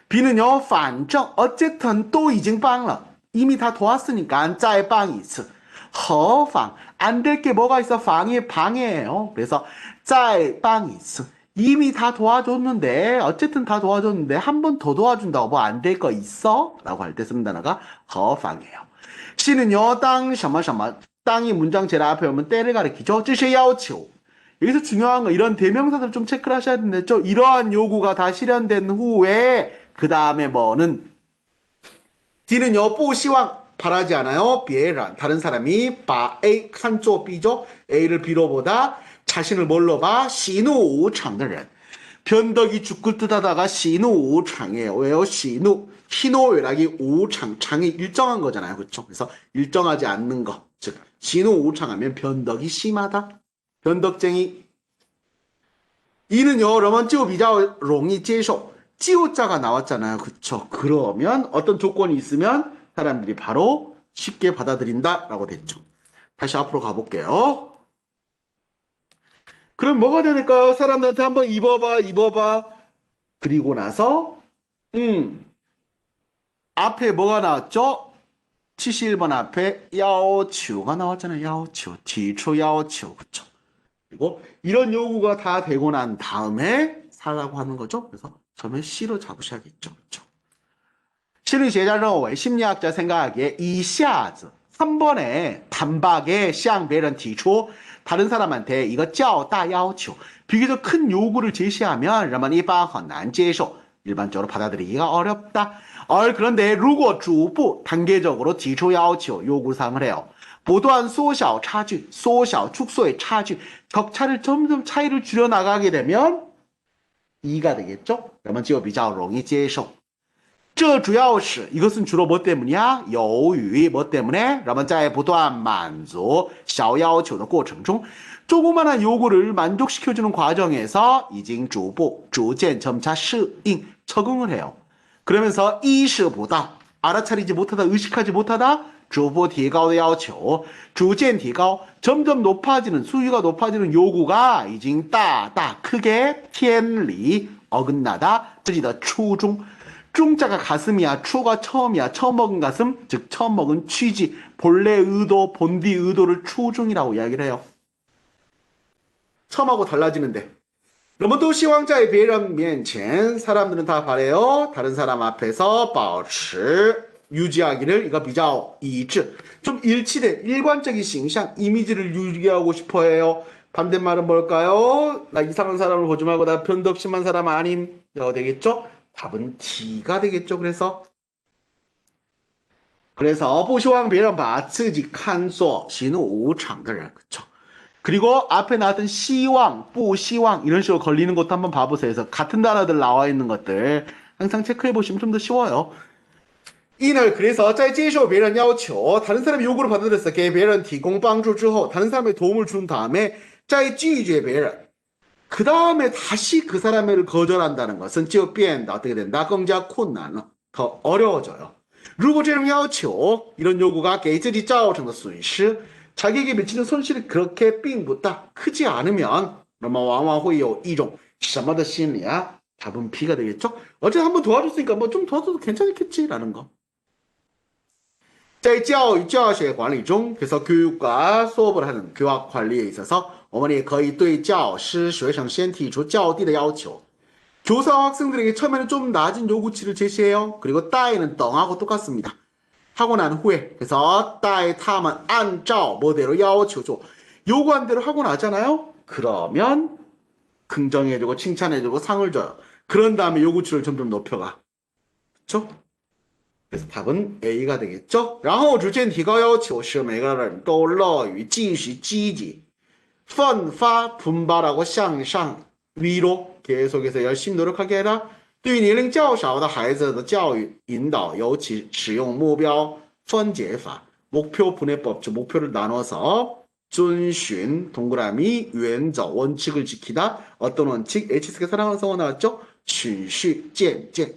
B는요, 反正 어쨌든 또 已经帮了. 이미 다 도왔으니까 再帮一次. 何妨 안 될 게 뭐가 있어? 방해예요. 그래서 再帮一次. 이미 다 도와줬는데 어쨌든 다 도와줬는데 한 번 더 도와준다고 뭐 안 될 거 있어? 라고 할 때 쓰는 단어가 何妨이에요. C는요, 땅, 什么什么, 땅이 문장 제일 앞에 오면 때를 가리키죠. 这些要求. 여기서 중요한 거 이런 대명사들 좀 체크를 하셔야 되는데 이러한 요구가 다 실현된 후에 그 다음에 뭐는 D는요, 不希望 바라지 않아요. 别人 다른 사람이 把 A 看作 B죠. A를 B로 보다 자신을 뭘로 봐? 喜怒无常的人. 변덕이 죽을 듯 하다가 喜怒无常이에요. 왜요? 喜怒 희노애락이 우창, 창이 일정한 거잖아요. 그렇죠? 그래서 일정하지 않는 거. 즉, 喜怒无常 하면 변덕이 심하다. 변덕쟁이. 이는요, 人们就比较容易接受. 찌오자가 나왔잖아요. 그쵸? 그러면 어떤 조건이 있으면 사람들이 바로 쉽게 받아들인다라고 됐죠. 다시 앞으로 가볼게요. 그럼 뭐가 되니까 사람들한테 한번 입어봐. 그리고 나서 앞에 뭐가 나왔죠? 71번 앞에 要求가 나왔잖아요. 要求, 提出要求. 그쵸? 그리고 이런 요구가 다 되고 난 다음에 사라고 하는 거죠. 그래서 처음에 C로 잡으셔야겠죠. 그렇죠? 심리学家认为 심리학자 생각하기에 一下子 한 번에 단박에 向别人提出 다른 사람한테 이거 较大要求 비교적 큰 요구를 제시하면 人们一般很难接受 일반적으로 받아들이기가 어렵다. 그런데 如果逐步 단계적으로 提出要求 요구사항을 해요. 不断缩小差距, 缩小 축소의 차距, 격차를 점점 차이를 줄여나가게 되면 2가 되겠죠? 그러면 就比较容易接受. 这主要是 이것은 주로 뭐 때문이야? 由于 뭐 때문에? 人们在不断满足小要求的过程中 조그마한 요구를 만족시켜주는 과정에서 已经逐步 逐渐 점차 适应 적응을 해요. 그러면서 意识不到 알아차리지 못하다 의식하지 못하다 逐步提高的要求 逐渐提高 점점 높아지는 수위가 높아지는 요구가 已经大大 크게 偏离 어긋나다 自己的初衷 중자가 가슴이야 추가 처음이야 처음 먹은 가슴 즉 처음 먹은 취지 본래 의도 본디 의도를初衷이라고 이야기를 해요. 처음하고 달라지는데 人们都希望在别人面前 사람들은 다 바래요. 다른 사람 앞에서 保持 유지하기를 이거 比较一致 좀 일치된 일관적인形象 이미지를 유지하고 싶어 해요. 반대말은 뭘까요? 나 이상한 사람을 보지 말고 나 변덕심한 사람 아님 되겠죠? 답은 D가 되겠죠. 그래서 不希望别人把自己看作喜怒无常的人 그쵸? 그리고 앞에 나왔던 希望, 不希望 이런 식으로 걸리는 것도 한번 봐보세요. 그래서 같은 단어들 나와 있는 것들 항상 체크해 보시면 좀 더 쉬워요. 이는 그래서 在接受别人要求 다른 사람이 요구를 받아들였어. 给别人提供帮助之后 다른 사람의 도움을 준 다음에 再拒绝别人 그 다음에 다시 그 사람을 거절한다는 것은 就变得 어떻게 된다? 更加困难了. 더 어려워져요. 如果这种要求 이런 요구가 给自己造成的损失 자기에게 미치는 손실이 그렇게 并不大 크지 않으면 那么往往会有一种什么的心理啊? 답은 B가 되겠죠? 어제 한번 도와줬으니까 뭐 좀 도와줘도 괜찮겠지라는 거. 在教育教学管理中 그래서 교육과 수업을 하는 교학 관리에 있어서 我们也可以对教师学生先提出较低的要求 교사와 학생들에게 처음에는 좀 낮은 요구치를 제시해요. 그리고 따에는 덩하고 똑같습니다. 하고 난 후에 그래서 따에 타면 按照 뭐대로 要求줘 요구한 대로 하고 나잖아요. 그러면 긍정해주고 칭찬해주고 상을 줘요. 그런 다음에 요구치를 점점 높여가. 그쵸? 그래서 답은 A가 되겠죠? 然后逐渐提高要求使每个人都乐于继续积极 奋发 분발하고 向上 위로 계속해서 열심히 노력하게 해라. 对于年龄较少的孩子的教育引导尤其使用目标分解法 목표 분해법 즉 목표를 나눠서 遵循 동그라미 原则 원칙을 지키다 어떤 원칙? H스케 사랑하는 성어 나왔죠? 循序渐进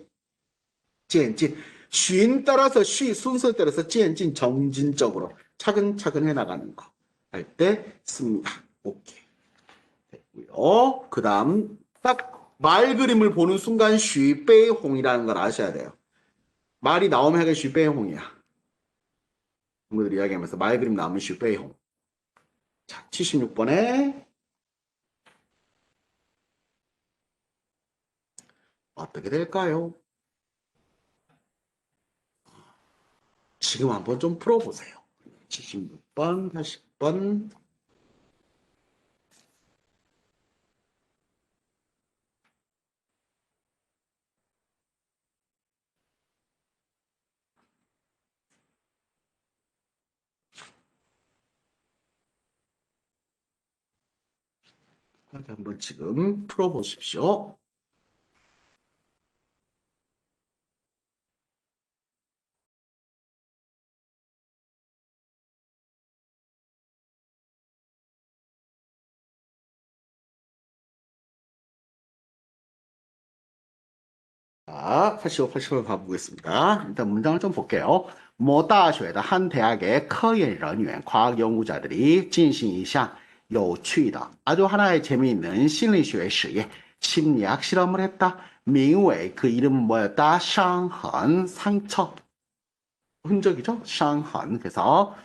渐进 쉰 따라서 쉬 순서에 따라서 渐进 점진적으로 차근차근 해나가는 거 할 때 씁니다. 오케이 됐고요. 그 다음 딱 말 그림을 보는 순간 쉬베이홍이라는 걸 아셔야 돼요. 말이 나오면 하게 쉬베이홍이야. 친구들이 이야기하면서 말 그림 나오면 쉬베이홍. 자, 76번에 어떻게 될까요? 지금 한번 좀 풀어보세요. 76번, 80번. 한번 지금 풀어보십시오. 자, 85, 80번 가보겠습니다. 일단 문장을 좀 볼게요. 모大学的한 대학의科研人员, 과학 연구자들이 进行一项有趣的 아주 하나의 재미있는 심리学实验, 심리학 실험을 했다. 名为 그 이름은 뭐였다? 伤痕, 상처. 흔적이죠? 伤痕. 그래서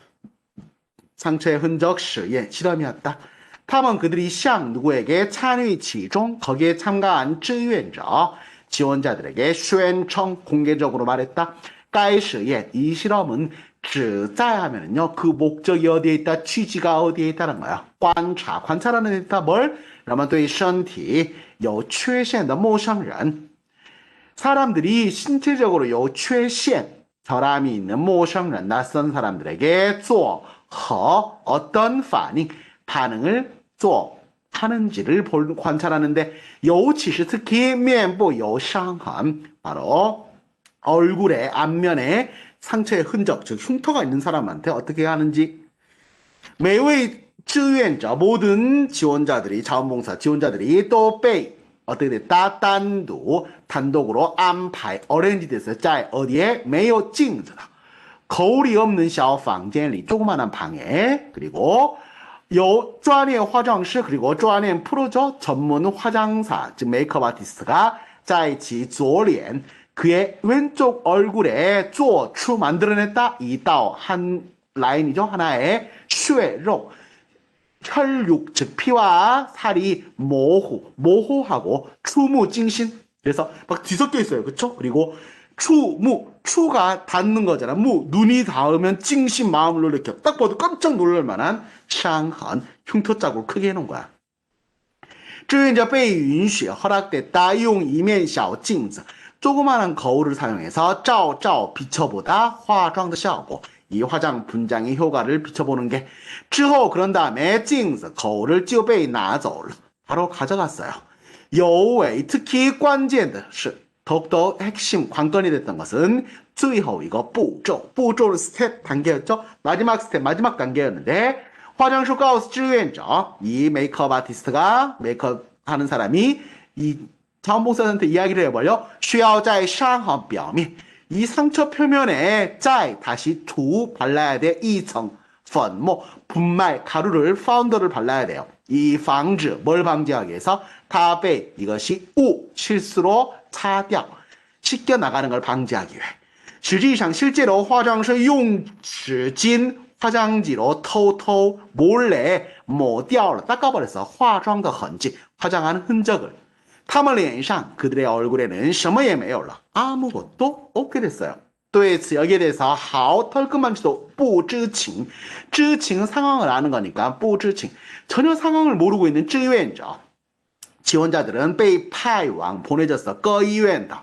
상처의 흔적 实验, 실험이었다. 他们 그들이 向 누구에게参与其中 거기에 참가한 志愿者 지원자들에게 宣称 공개적으로 말했다. 该实验 이 실험은 旨在 하면은요 그 목적이 어디에 있다? 취지가 어디에 있다는 거야. 观察 관찰하는 데 있다. 뭘? 那么对身体有缺陷的陌生人 사람들이 신체적으로 有缺陷 결함이 있는 陌生人 낯선 사람들에게 做和 어떤 반응을 做 하는지를 관찰하는데 尤其是 특히 面部有伤痕 바로 얼굴에 앞면에 상처의 흔적 즉 흉터가 있는 사람한테 어떻게 하는지 每位志愿者 모든 지원자들이 자원봉사 지원자들이 또被 어떻게 됐다? 단독으로 안排어레인지 됐어요. 자 어디에? 没有镜子的 거울이 없는 小房间里 조그만한 방에 그리고 有专业化妆师 그리고 专业 프로죠. 전문 화장사 즉 메이크업 아티스트가 在一起左脸 그의 왼쪽 얼굴에 做出 만들어냈다. 一道 한 라인이죠. 하나의 血肉 혈육 즉 피와 살이 모호하고 추무징신 그래서 막 뒤섞여 있어요. 그쵸? 그리고 추가 닿는 거잖아. 눈이 닿으면 찡신 마음을 놀래켜. 딱 봐도 깜짝 놀랄 만한 상한 흉터 자국을 크게 해놓은 거야. 志愿者被允许 허락됐다. 用一面小镜子 조그마한 거울을 사용해서 照 비춰보다 化妆的效果 이 화장 분장의 효과를 비춰보는 게 之后 그런 다음에 镜子 거울을 就被拿走了 바로 가져갔어요. 尤为 특히 关键的是 더욱더 핵심 관건이 됐던 것은 最后 이거 步骤 步骤는 스텝 단계였죠. 마지막 스텝 마지막 단계였는데 化妆师告诉志愿者 이 메이크업 아티스트가 메이크업 하는 사람이 이 자원봉사자한테 이야기를 해버려 需要在伤痕表面 이 상처 표면에 再 다시 두 발라야 돼. 2層 粉末 분말 가루를 파운더를 발라야 돼요. 이 방지 뭘 방지하기 위해서 它被 이것이 실수로擦掉 씻겨 나가는 걸 방지하기 위해 实际上 실제로 화장실 用纸巾 화장지로 偷偷 몰래 抹掉了 닦아버렸어. 化妆的痕迹 화장하는 흔적을 他们脸上 그들의 얼굴에는 什么也没有了 아무것도 없게 됐어요. 对此 여기에 대해서 好 털끝만치도 不知情 知情 상황을 아는 거니까 不知情 전혀 상황을 모르고 있는 志愿者 지원자들은 被派往 보내졌어. 各医院的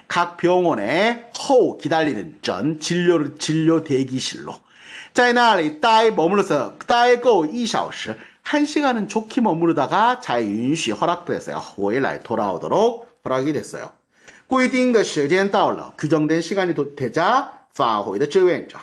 각 병원에 호 기다리는 전 진료 대기실로 在那里待 머물러서 待够 2小时 1시간은 좋게 머무르다가 잘允许 허락됐어요. 回来 돌아오도록 허락이 됐어요. 规定的时间到了 규정된 시간이 되자 返回的志愿者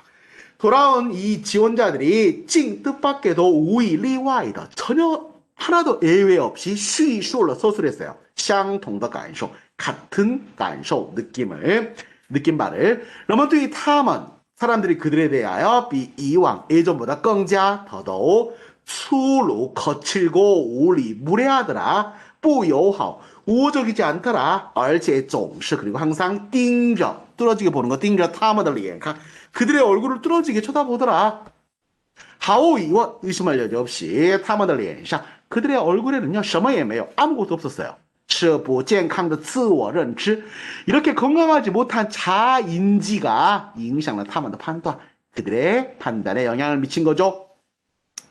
돌아온 이 지원자들이 尽 뜻밖에도 无一例外的 전혀 하나도 예외 없이 叙述了 서술했어요. 相同的感受 같은感受 느낀 바를 那么对于他们 사람들이 그들에 대하여 比以往 예전보다 更加 더더욱 粗鲁 거칠고 우리 무례하더라 不友好 우호적이지 않더라 而且总是 그리고 항상 盯着 뚫어지게 보는 거 盯着 他们的脸 그들의 얼굴을 뚫어지게 쳐다보더라 毫无疑问 의심할 여지 없이 他们的脸上 그들의 얼굴에는요 什么也没有 아무것도 없었어요 是不健康的自我认知 이렇게 건강하지 못한 자인지가 影响了他们的判断 그들의 판단에 영향을 미친 거죠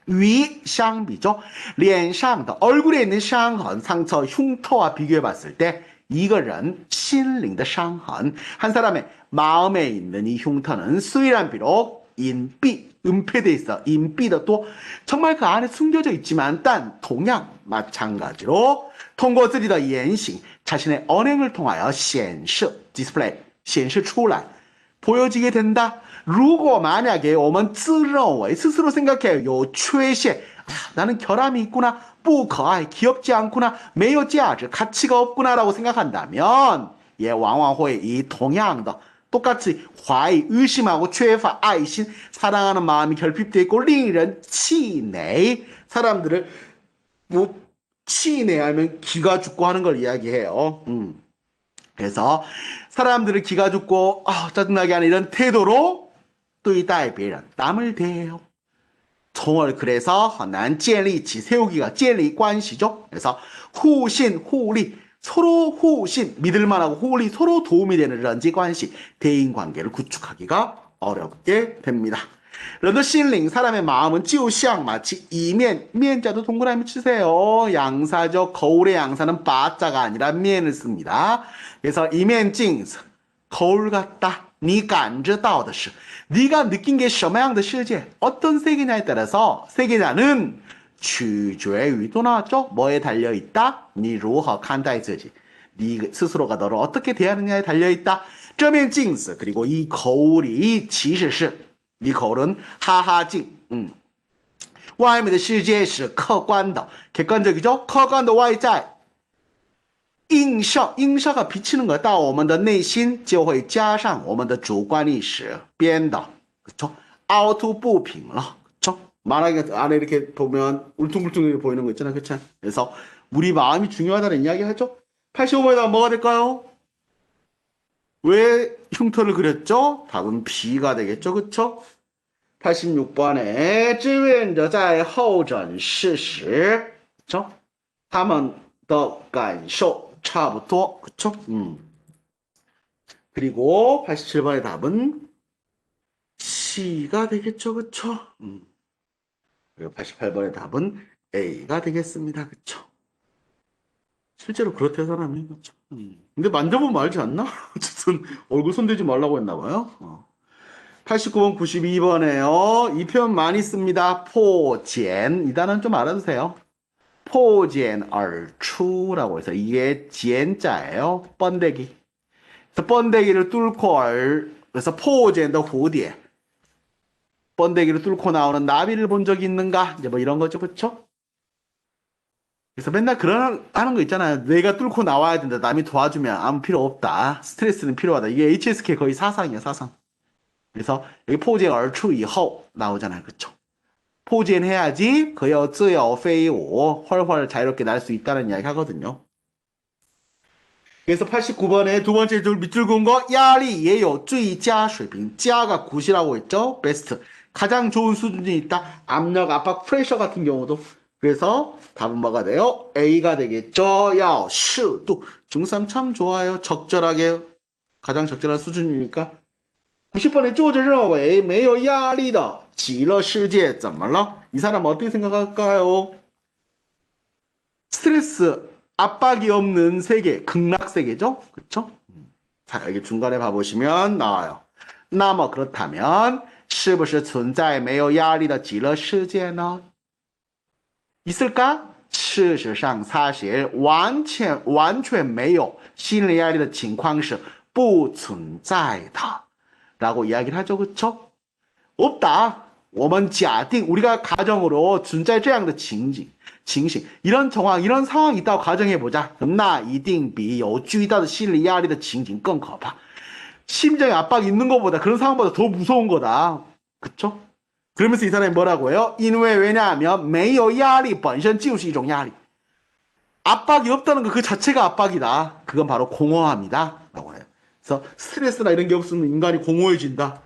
与相比죠 脸上的 얼굴에 있는 伤痕 상처 흉터와 비교해 봤을 때 이거는 心灵的伤痕 한 사람의 마음에 있는 이 흉터는 虽然 비록 隐蔽 은폐돼 있어隐蔽的多 정말 그 안에 숨겨져 있지만 단 동양 마찬가지로 通过自己的言行 자신의 언행을 통하여 显示 display 显示出来 보여지게 된다 如果 만약에 我们自认为 스스로 생각해요 有缺陷 나는 결함이 있구나 不可爱 귀엽지 않구나 没有价值 가치가 없구나 라고 생각한다면 也往往会以同样的 똑같이怀疑, 의심하고 缺乏 爱心 사랑하는 마음이 결핍되어 있고 令人气馁 사람들을 뭐 치내하면 기가 죽고 하는 걸 이야기해요. 그래서 사람들을 기가 죽고 짜증나게 하는 이런 태도로 对待别人 남을 대해요. 정말 그래서 很难建立起 세우기가 建立关系죠. 그래서 互信互利 서로 互信 믿을만하고 互利 서로 도움이 되는 人际关系 대인 관계를 구축하기가 어렵게 됩니다. 人的心灵 사람의 마음은 就像 마치 이면, 면자도 동그라미 치세요. 양사죠. 거울의 양사는 바자가 아니라 면을 씁니다. 그래서 이면 镜子 거울 같다. 你感知到的是 네가 느낀 게 什么样的世界 어떤 세계냐에 따라서 세계냐는 取决于또 나왔죠. 뭐에 달려있다? 你如何看待自己 네 스스로가 너를 어떻게 대하느냐에 달려있다. 这面镜子 그리고 이 거울이 其实是 이 거울은 하하镜 外面的世界是客观的 객관적이죠. 客观的外在 映射 映射가 비치는 거야. 到我们的内心就会加上我们的主观意识编的 그쵸?凹凸不平了 그쵸? 만약에 안에 이렇게 보면 울퉁불퉁하게 보이는 거 있잖아. 그쵸? 그래서 우리 마음이 중요하다는 이야기 하죠. 85번에 뭐가 될까요? 왜 흉터를 그렸죠? 답은 B가 되겠죠. 그쵸? 86번에 志愿者在候诊室时 그쵸? 他们的感受差不多 그쵸? 그리고 87번의 답은 C가 되겠죠. 그쵸? 그리고 88번의 답은 A가 되겠습니다. 그쵸? 실제로 그렇대요, 사람이. 그쵸? 근데 만져보면 알지 않나? 어쨌든 얼굴 손대지 말라고 했나봐요. 89번, 92번에요. 이 표현 많이 씁니다. 포젠. 이 단어는 좀 알아두세요. 포젠 얼추라고 해서 이게 젠자예요. 번데기. 그래서 번데기를 뚫고 그래서 포젠의 후디에. 번데기를 뚫고 나오는 나비를 본 적이 있는가? 이제 뭐 이런 거죠. 그쵸? 그래서 맨날 그런 하는 거 있잖아요. 내가 뚫고 나와야 된다. 남이 도와주면 아무 필요 없다. 스트레스는 필요하다. 이게 HSK 거의 사상이에요. 사상. 그래서 여기 포젠 얼추 이후 나오잖아요. 그쵸? 포젠 해야지 그여自由飞舞 훨훨 자유롭게 날 수 있다는 이야기 하거든요. 그래서 89번에 두 번째 줄 밑줄 그은 거压力也有最佳水平 자가 9이라고 했죠. 베스트. 가장 좋은 수준이 있다. 압력, 압박, 프레셔 같은 경우도. 그래서 답은 뭐가 돼요? A가 되겠죠. 야, 또 중상 참 좋아요. 적절하게 가장 적절한 수준이니까. 90번에 作者认为没有压力的极乐世界怎么了? 이 사람 어떻게 생각할까요? 스트레스, 압박이 없는 세계, 극락세계죠? 그쵸? 자, 여기 중간에 봐보시면 나와요. 那么 그렇다면 是不是存在没有压力的极乐世界呢? 있을까? 事实上 사실 完全没有心理压力的情况是不存在的 라고 이야기를 하죠. 그쵸? 없다. 我们假定 우리가 가정으로 存在这样的情形 이런 정황, 이런 상황이 있다고 가정해보자. 那一定比有巨大的心理压力的情景更可怕. 심정에 압박이 있는 것보다 그런 상황보다 더 무서운 거다. 그쵸? 그러면서 이 사람이 뭐라고 해요? 因为 왜냐하면 没有压力本身就是一种压力. 압박이 없다는 거 그 자체가 압박이다. 그건 바로 공허함이다. 라고 해요. 그래서 스트레스나 이런 게 없으면 인간이 공허해진다.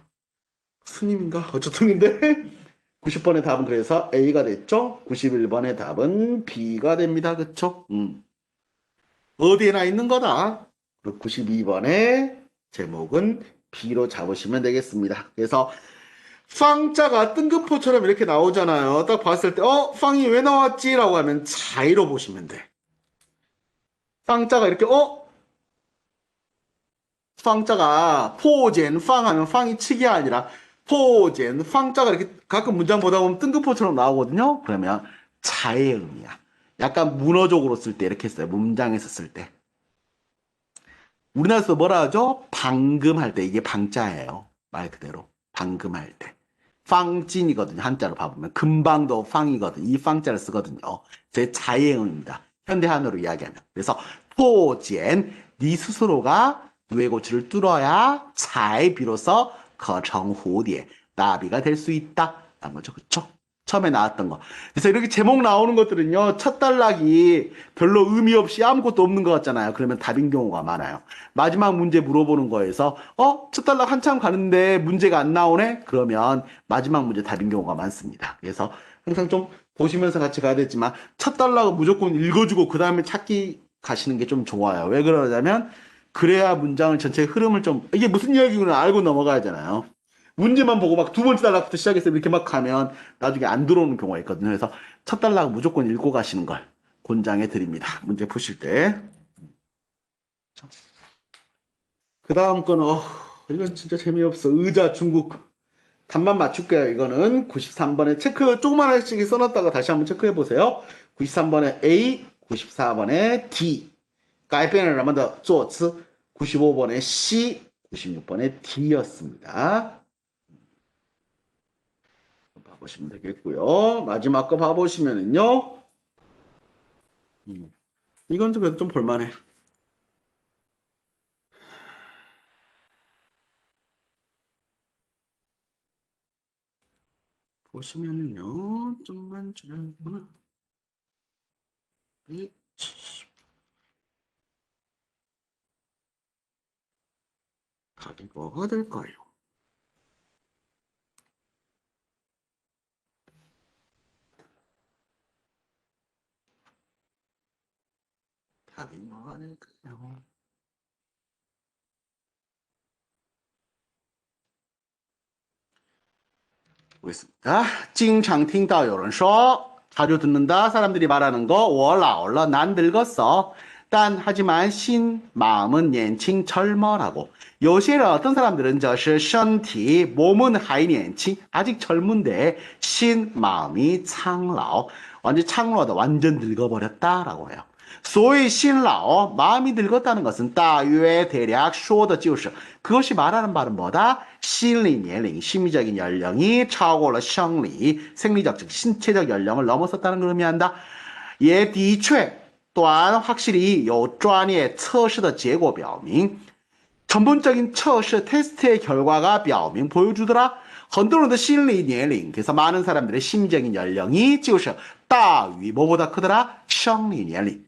스님인가? 어쨌든인데 90번의 답은 그래서 A가 됐죠. 91번의 답은 B가 됩니다. 그쵸? 어디에나 있는 거다. 92번의 제목은 B로 잡으시면 되겠습니다. 그래서 팡자가 뜬금포처럼 이렇게 나오잖아요. 딱 봤을 때 팡이 왜 나왔지? 라고 하면 자의로 보시면 돼. 팡자가 이렇게 팡자가 포젠 팡 하면 팡이 치기가 아니라 포젠 팡자가 이렇게 가끔 문장 보다 보면 뜬금포처럼 나오거든요. 그러면 자의 의미야. 약간 문어적으로 쓸 때 이렇게 써요. 문장에서 쓸 때. 우리나라에서 뭐라 하죠? 방금 할 때 이게 방자예요. 말 그대로. 방금 할 때. 팡진이거든요. 한자로 봐보면. 금방도 팡이거든요. 이 팡자를 쓰거든요. 제 자의응입니다. 현대한어로 이야기하면. 그래서 포젠, 네 스스로가 누의 고치를 뚫어야 잘 비로소 거청후디에 나비가 될 수 있다. 라는 거죠. 그쵸? 처음에 나왔던 거. 그래서 이렇게 제목 나오는 것들은요, 첫 단락이 별로 의미 없이 아무것도 없는 것 같잖아요. 그러면 답인 경우가 많아요. 마지막 문제 물어보는 거에서, 첫 단락 한참 가는데 문제가 안 나오네? 그러면 마지막 문제 답인 경우가 많습니다. 그래서 항상 좀 보시면서 같이 가야 되지만, 첫 단락은 무조건 읽어주고, 그 다음에 찾기 가시는 게 좀 좋아요. 왜 그러냐면, 그래야 문장을 전체 흐름을 좀, 이게 무슨 이야기구나 알고 넘어가야잖아요. 문제만 보고 막 두 번째 단락부터 시작해서 이렇게 막 가면 나중에 안 들어오는 경우가 있거든요. 그래서 첫 단락은 무조건 읽고 가시는 걸 권장해 드립니다. 문제 푸실 때. 그 다음 거는, 이건 진짜 재미없어. 의자 중국. 답만 맞출게요. 이거는 93번에 체크 조그만 하나씩 써놨다가 다시 한번 체크해 보세요. 93번에 A, 94번에 D. 改变了人们的坐姿. 95번에 C, 96번에 D였습니다. 봐보시면 되겠고요. 마지막 거 봐보시면은요. 이건 좀 그래도 좀 볼만해. 보시면은요. 좀만 줄여보나. 답이 뭐가 될까요? 답이 뭐가 될까요? 보겠습니다. 经常听到有人说 자주 듣는다 사람들이 말하는 거 我老了난 늙었어. 단 하지만 신 마음은 年轻 젊어라고. 有些人 어떤 사람들은 这是身体 몸은 还年轻 아직 젊은데 신 마음이 苍老 완전 苍老的 완전 늙어버렸다라고 해요. 所谓신라어 마음이 늙었다는 것은 大约 대략 说的就是 그것이 말하는 바는 뭐다? 心理年龄 심리적인 연령이 超过了 生理 생리적 즉 신체적 연령을 넘어섰다는 걸 의미한다. 也的确 또한 확실히 有专业测试的结果表明 전문적인 测试 테스트의 결과가 表明 보여주더라. 很多人的心理年龄 그래서 많은 사람들의 심리적인 연령이 就是大于 뭐보다 크더라? 生理年龄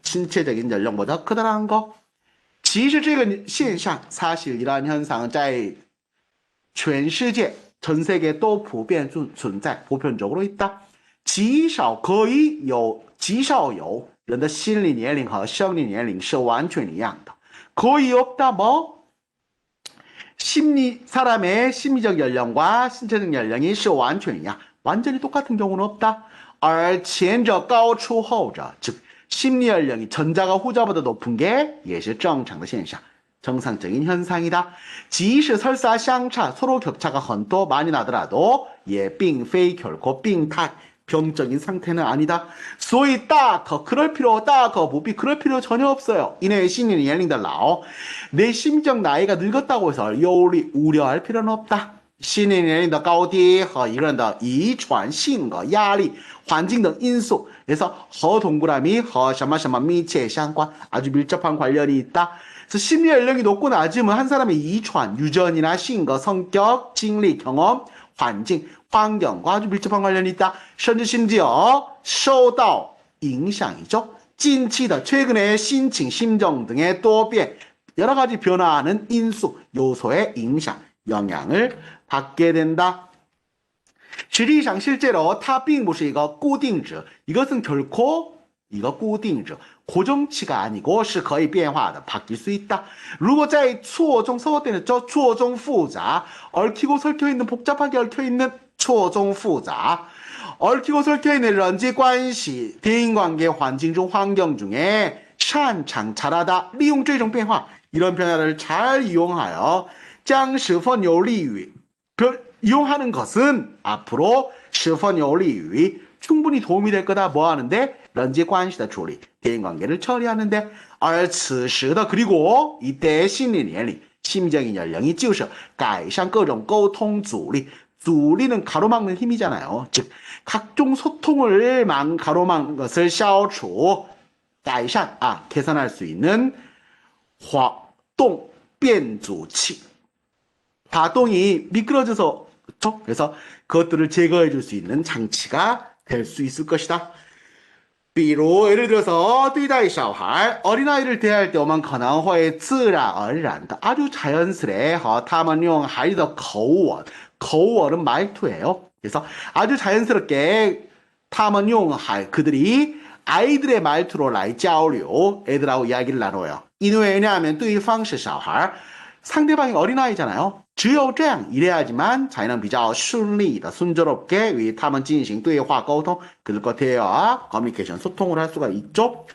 신체적인 연령보다 크다라는 거. 其实这个现象 사실 이러한 현상은 在全世界 전 세계 또 普遍存在 보편적으로 있다. 极少有人的心理年龄和生理年龄是完全一样的. 거의 없다 뭐? 사람의 심리적 연령과 신체적 연령이 是完全一样 완전히 똑같은 경우는 없다. 而前者高出后者 즉 심리 연령이 전자가 후자보다 높은 게也是正常的现象 정상적인 현상이다. 即使 설사 相差 서로 격차가 很多 많이 나더라도 也并非 결코 病态 병적인 상태는 아니다. 所以大可 그럴 필요大可不必 그럴 필요 전혀 없어요. 이내 심리 연령의 老 내 심적 나이가 늙었다고 해서忧虑 우려할 필요는 없다. 心理年龄的高低和一个人的遗传性格、压力、环境等因素 그래서 和 동그라미 和什么什么密切相关 아주 밀접한 관련이 있다. 그래서 심리 연령이 높고 낮으면 한 사람의遗传, 유전이나性格, 성격,经历, 경험, 环境, 환경과 아주 밀접한 관련이 있다. 甚至심지어 受到影响이죠. 近期的 최근의心情, 심정 등의 多变 여러 가지 변화하는 인수, 요소의影响, 영향을 받게 된다. 实际上 실제로 它并不是一个固定值, 이것은 결코 一个固定值, 고정치가 아니고 是可以变化的, 바뀔 수 있다. 如果在错综 서어 때는 저错综复杂, 얽히고 설켜있는 복잡하게 얽혀있는 错综复杂, 얽히고 설켜있는 人际关系, 대인관계 환경 중 환경 중에 擅长 잘하다, 利用这种变化, 이런 변화를 잘 이용하여 将十分有利于 이용하는 것은 앞으로 十分有利于 충분히 도움이 될 거다. 뭐 하는데? 人际关系的处理, 대인관계를 처리하는데. 而此时的 그리고 이때의 심리年龄, 심적인 연령이 就是改善各种沟通阻力.阻力는 가로막는 힘이잖아요. 즉 각종 소통을 가로막는 것을 消除, 改善, 개선할 수 있는 活动变阻器. 파동이 미끄러져서 그렇죠? 그래서 그것들을 제거해 줄 수 있는 장치가 될 수 있을 것이다. 比如 예를 들어서 对待小孩 어린아이를 대할 때我们可能会自然而然的 아주 자연스레 和他们用孩子的口吻 口吻은 말투예요. 그래서 아주 자연스럽게 他们用 그들이 아이들의 말투로 来交流 애들하고 이야기를 나눠요. 왜냐하면 对方是小孩 상대방이 어린아이잖아요. 只有这样 이래야지만 才能比较顺利的 순조롭게 与他们进行对话沟通 그럴 것 같아요. 커뮤니케이션 소통을 할 수가 있죠.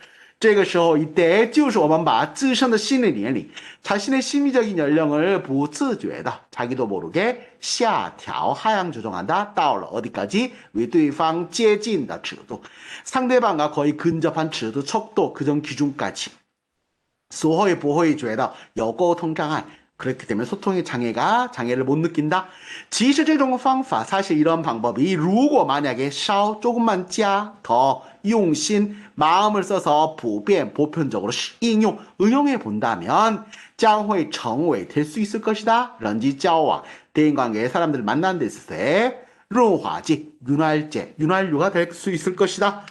这个时候 이때 就是我们把自身的心理年龄 자신의 심리적인 연령을 不自觉的 자기도 모르게 下调 하향 조정한다. 到了 어디까지? 与对方接近的尺度 상대방과 거의 근접한尺度 척도 그전 기준까지 所会不会觉得有沟通障碍 그렇기 때문에 소통의 장애를 못 느낀다. 其实这种方法 사실 이런 방법이 如果 만약에 稍 조금만 加 더 用心 마음을 써서 普遍 보편적으로 응용 응용해 본다면 将会成为 될 수 있을 것이다. 人际交往 대인관계의 사람들을 만나는 데 있어서의 润滑剂 윤활유가 될 수 있을 것이다.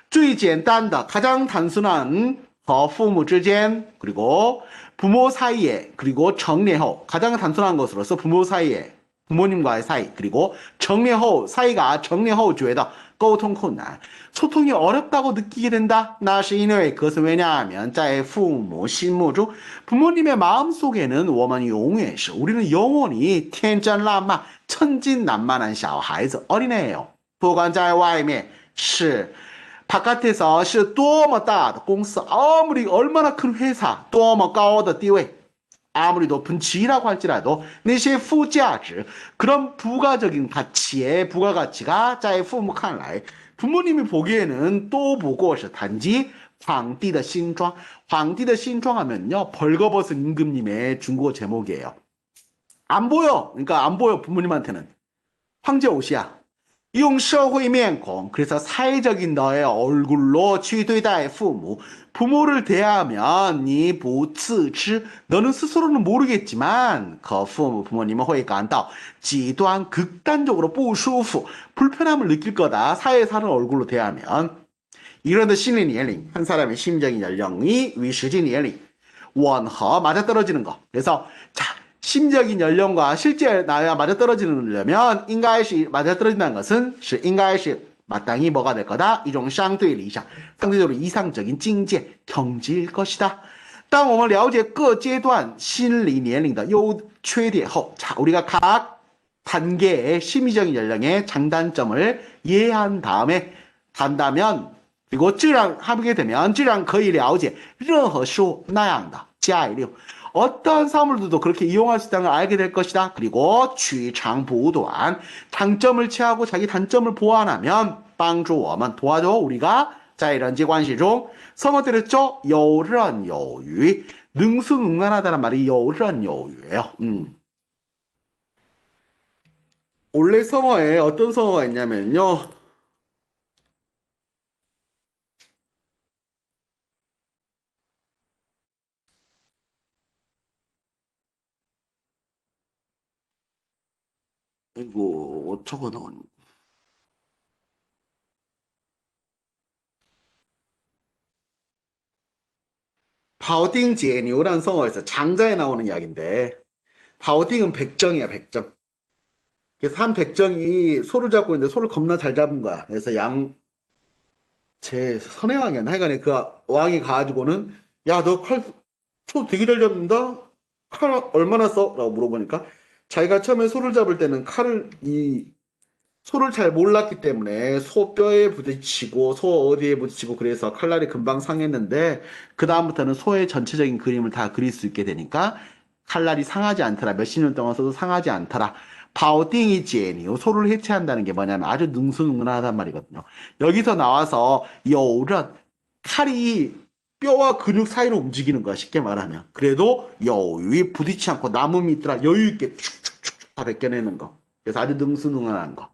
最简单的 가장 단순한 和父母之间 그리고 부모 사이에 그리고 정례 후 가장 단순한 것으로서 부모 사이에 부모님과의 사이 그리고 정례 후 사이가 정례 후 觉得 沟通困难 소통이 어렵다고 느끼게 된다. 那是因为 그것은 왜냐하면 在父母心目中 부모님의 마음속에는 我们永远是 우리는 영원히 天真烂漫 천진난만한 小孩子 어린애예요. 不管在外面是 바깥에서 是多么大的公司 아무리 얼마나 큰 회사 多么高的地位 아무리 높은 지위라고 할지라도 那些附加值 그런 부가적인 가치의 부가가치가 在父母看来 부모님이 보기에는 또 보고 단지 皇帝的新装 皇帝的新装 하면요 벌거벗은 임금님의 중국어 제목이에요. 안 보여. 그러니까 안 보여 부모님한테는. 황제 옷이야. 用社会面孔 그래서 사회적인 너의 얼굴로 去对待 父母 부모를 대하면 你不自知 너는 스스로는 모르겠지만 可父母 부모님은 会感到极端 극단적으로 不舒服 불편함을 느낄 거다. 사회에 사는 얼굴로 대하면 이런 데 심리年龄 한 사람의 심적인 연령이 위实际 年龄 원허 맞아떨어지는 거. 그래서 자 심적인 연령과 실제 나이가 맞아떨어지려면 应该是 맞아떨어진다는 것은 是应该是 마땅히 뭐가 될 거다? 一种相对理想 상대적으로 이상적인境界 경지일 것이다. 当我们了解各阶段心理年龄的优缺点后 자, 우리가 각 단계의 심리적인 연령의 장단점을 이해한 다음에 간다면 그리고 自然 하게 되면 自然可以了解任何事物那样的加以利用 어떤 사물들도 그렇게 이용할 수 있다는 걸 알게 될 것이다. 그리고 취장부도한 장점을 취하고 자기 단점을 보완하면 帮助我们 도와줘 우리가 在人际关系中 성어 때렸죠? 游刃有余 능수능란하다는 말이 游刃有余예요. 원래 성어에 어떤 성어가 있냐면요. 이거 어쩌고 나오니? 파오딩 제뉴라는 성어에서 장자에 나오는 이야기인데 파오딩은 백정이야, 백정. 그래서 한 백정이 소를 잡고 있는데 소를 겁나 잘 잡은 거야. 그래서 제 선행왕이었나? 하여간에 그 왕이 가가지고는 야, 너 소 되게 잘 잡는다? 칼 얼마나 써? 라고 물어보니까 자기가 처음에 소를 잡을 때는 소를 잘 몰랐기 때문에 소 뼈에 부딪히고 소 어디에 부딪히고 그래서 칼날이 금방 상했는데 그 다음부터는 소의 전체적인 그림을 다 그릴 수 있게 되니까 칼날이 상하지 않더라. 몇십 년 동안 써도 상하지 않더라. 바오띵이 제니요. 소를 해체한다는 게 뭐냐면 아주 능수능란하단 말이거든요. 여기서 나와서 여우란 칼이 뼈와 근육 사이로 움직이는 거야. 쉽게 말하면. 그래도 여우이 부딪히지 않고 나무 밑으로 여유 있게 축축축 다 벗겨내는 거. 그래서 아주 능수능란한 거.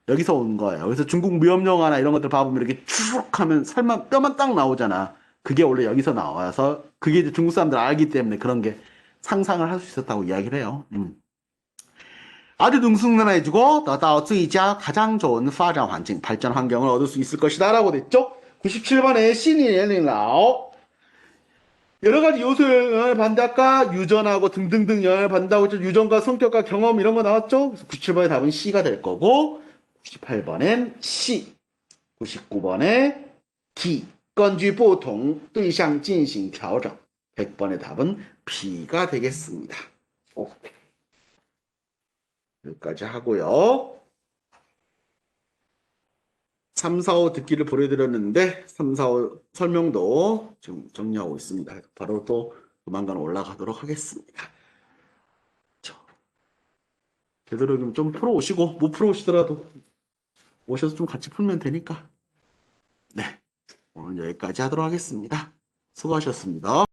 여기서 온 거예요. 그래서 중국 무협 영화나 이런 것들 봐보면 이렇게 쭉 하면 살만 뼈만 딱 나오잖아. 그게 원래 여기서 나와서 그게 이제 중국 사람들 알기 때문에 그런 게 상상을 할 수 있었다고 이야기를 해요. 아주 능숙능란해지고 너다오쯔이자 가장 좋은 파장 환경 발전 환경을 얻을 수 있을 것이다라고 됐죠. 97번에 신이엘링라오 여러 가지 요소를 영향을 받는다. 아까 유전하고 등등등 영향을 받는다고 했죠. 유전과 성격과 경험 이런 거 나왔죠. 그래서 97번의 답은 C가 될 거고 98번엔 C 99번에 D 根据不同对象进行调整 100번의 답은 B가 되겠습니다. 여기까지 하고요. 3, 4, 5 듣기를 보내드렸는데 3, 4, 5 설명도 지금 정리하고 있습니다. 바로 또 조만간 올라가도록 하겠습니다. 되도록이면 좀 풀어오시고 못 풀어오시더라도 오셔서 좀 같이 풀면 되니까. 네, 오늘 여기까지 하도록 하겠습니다. 수고하셨습니다.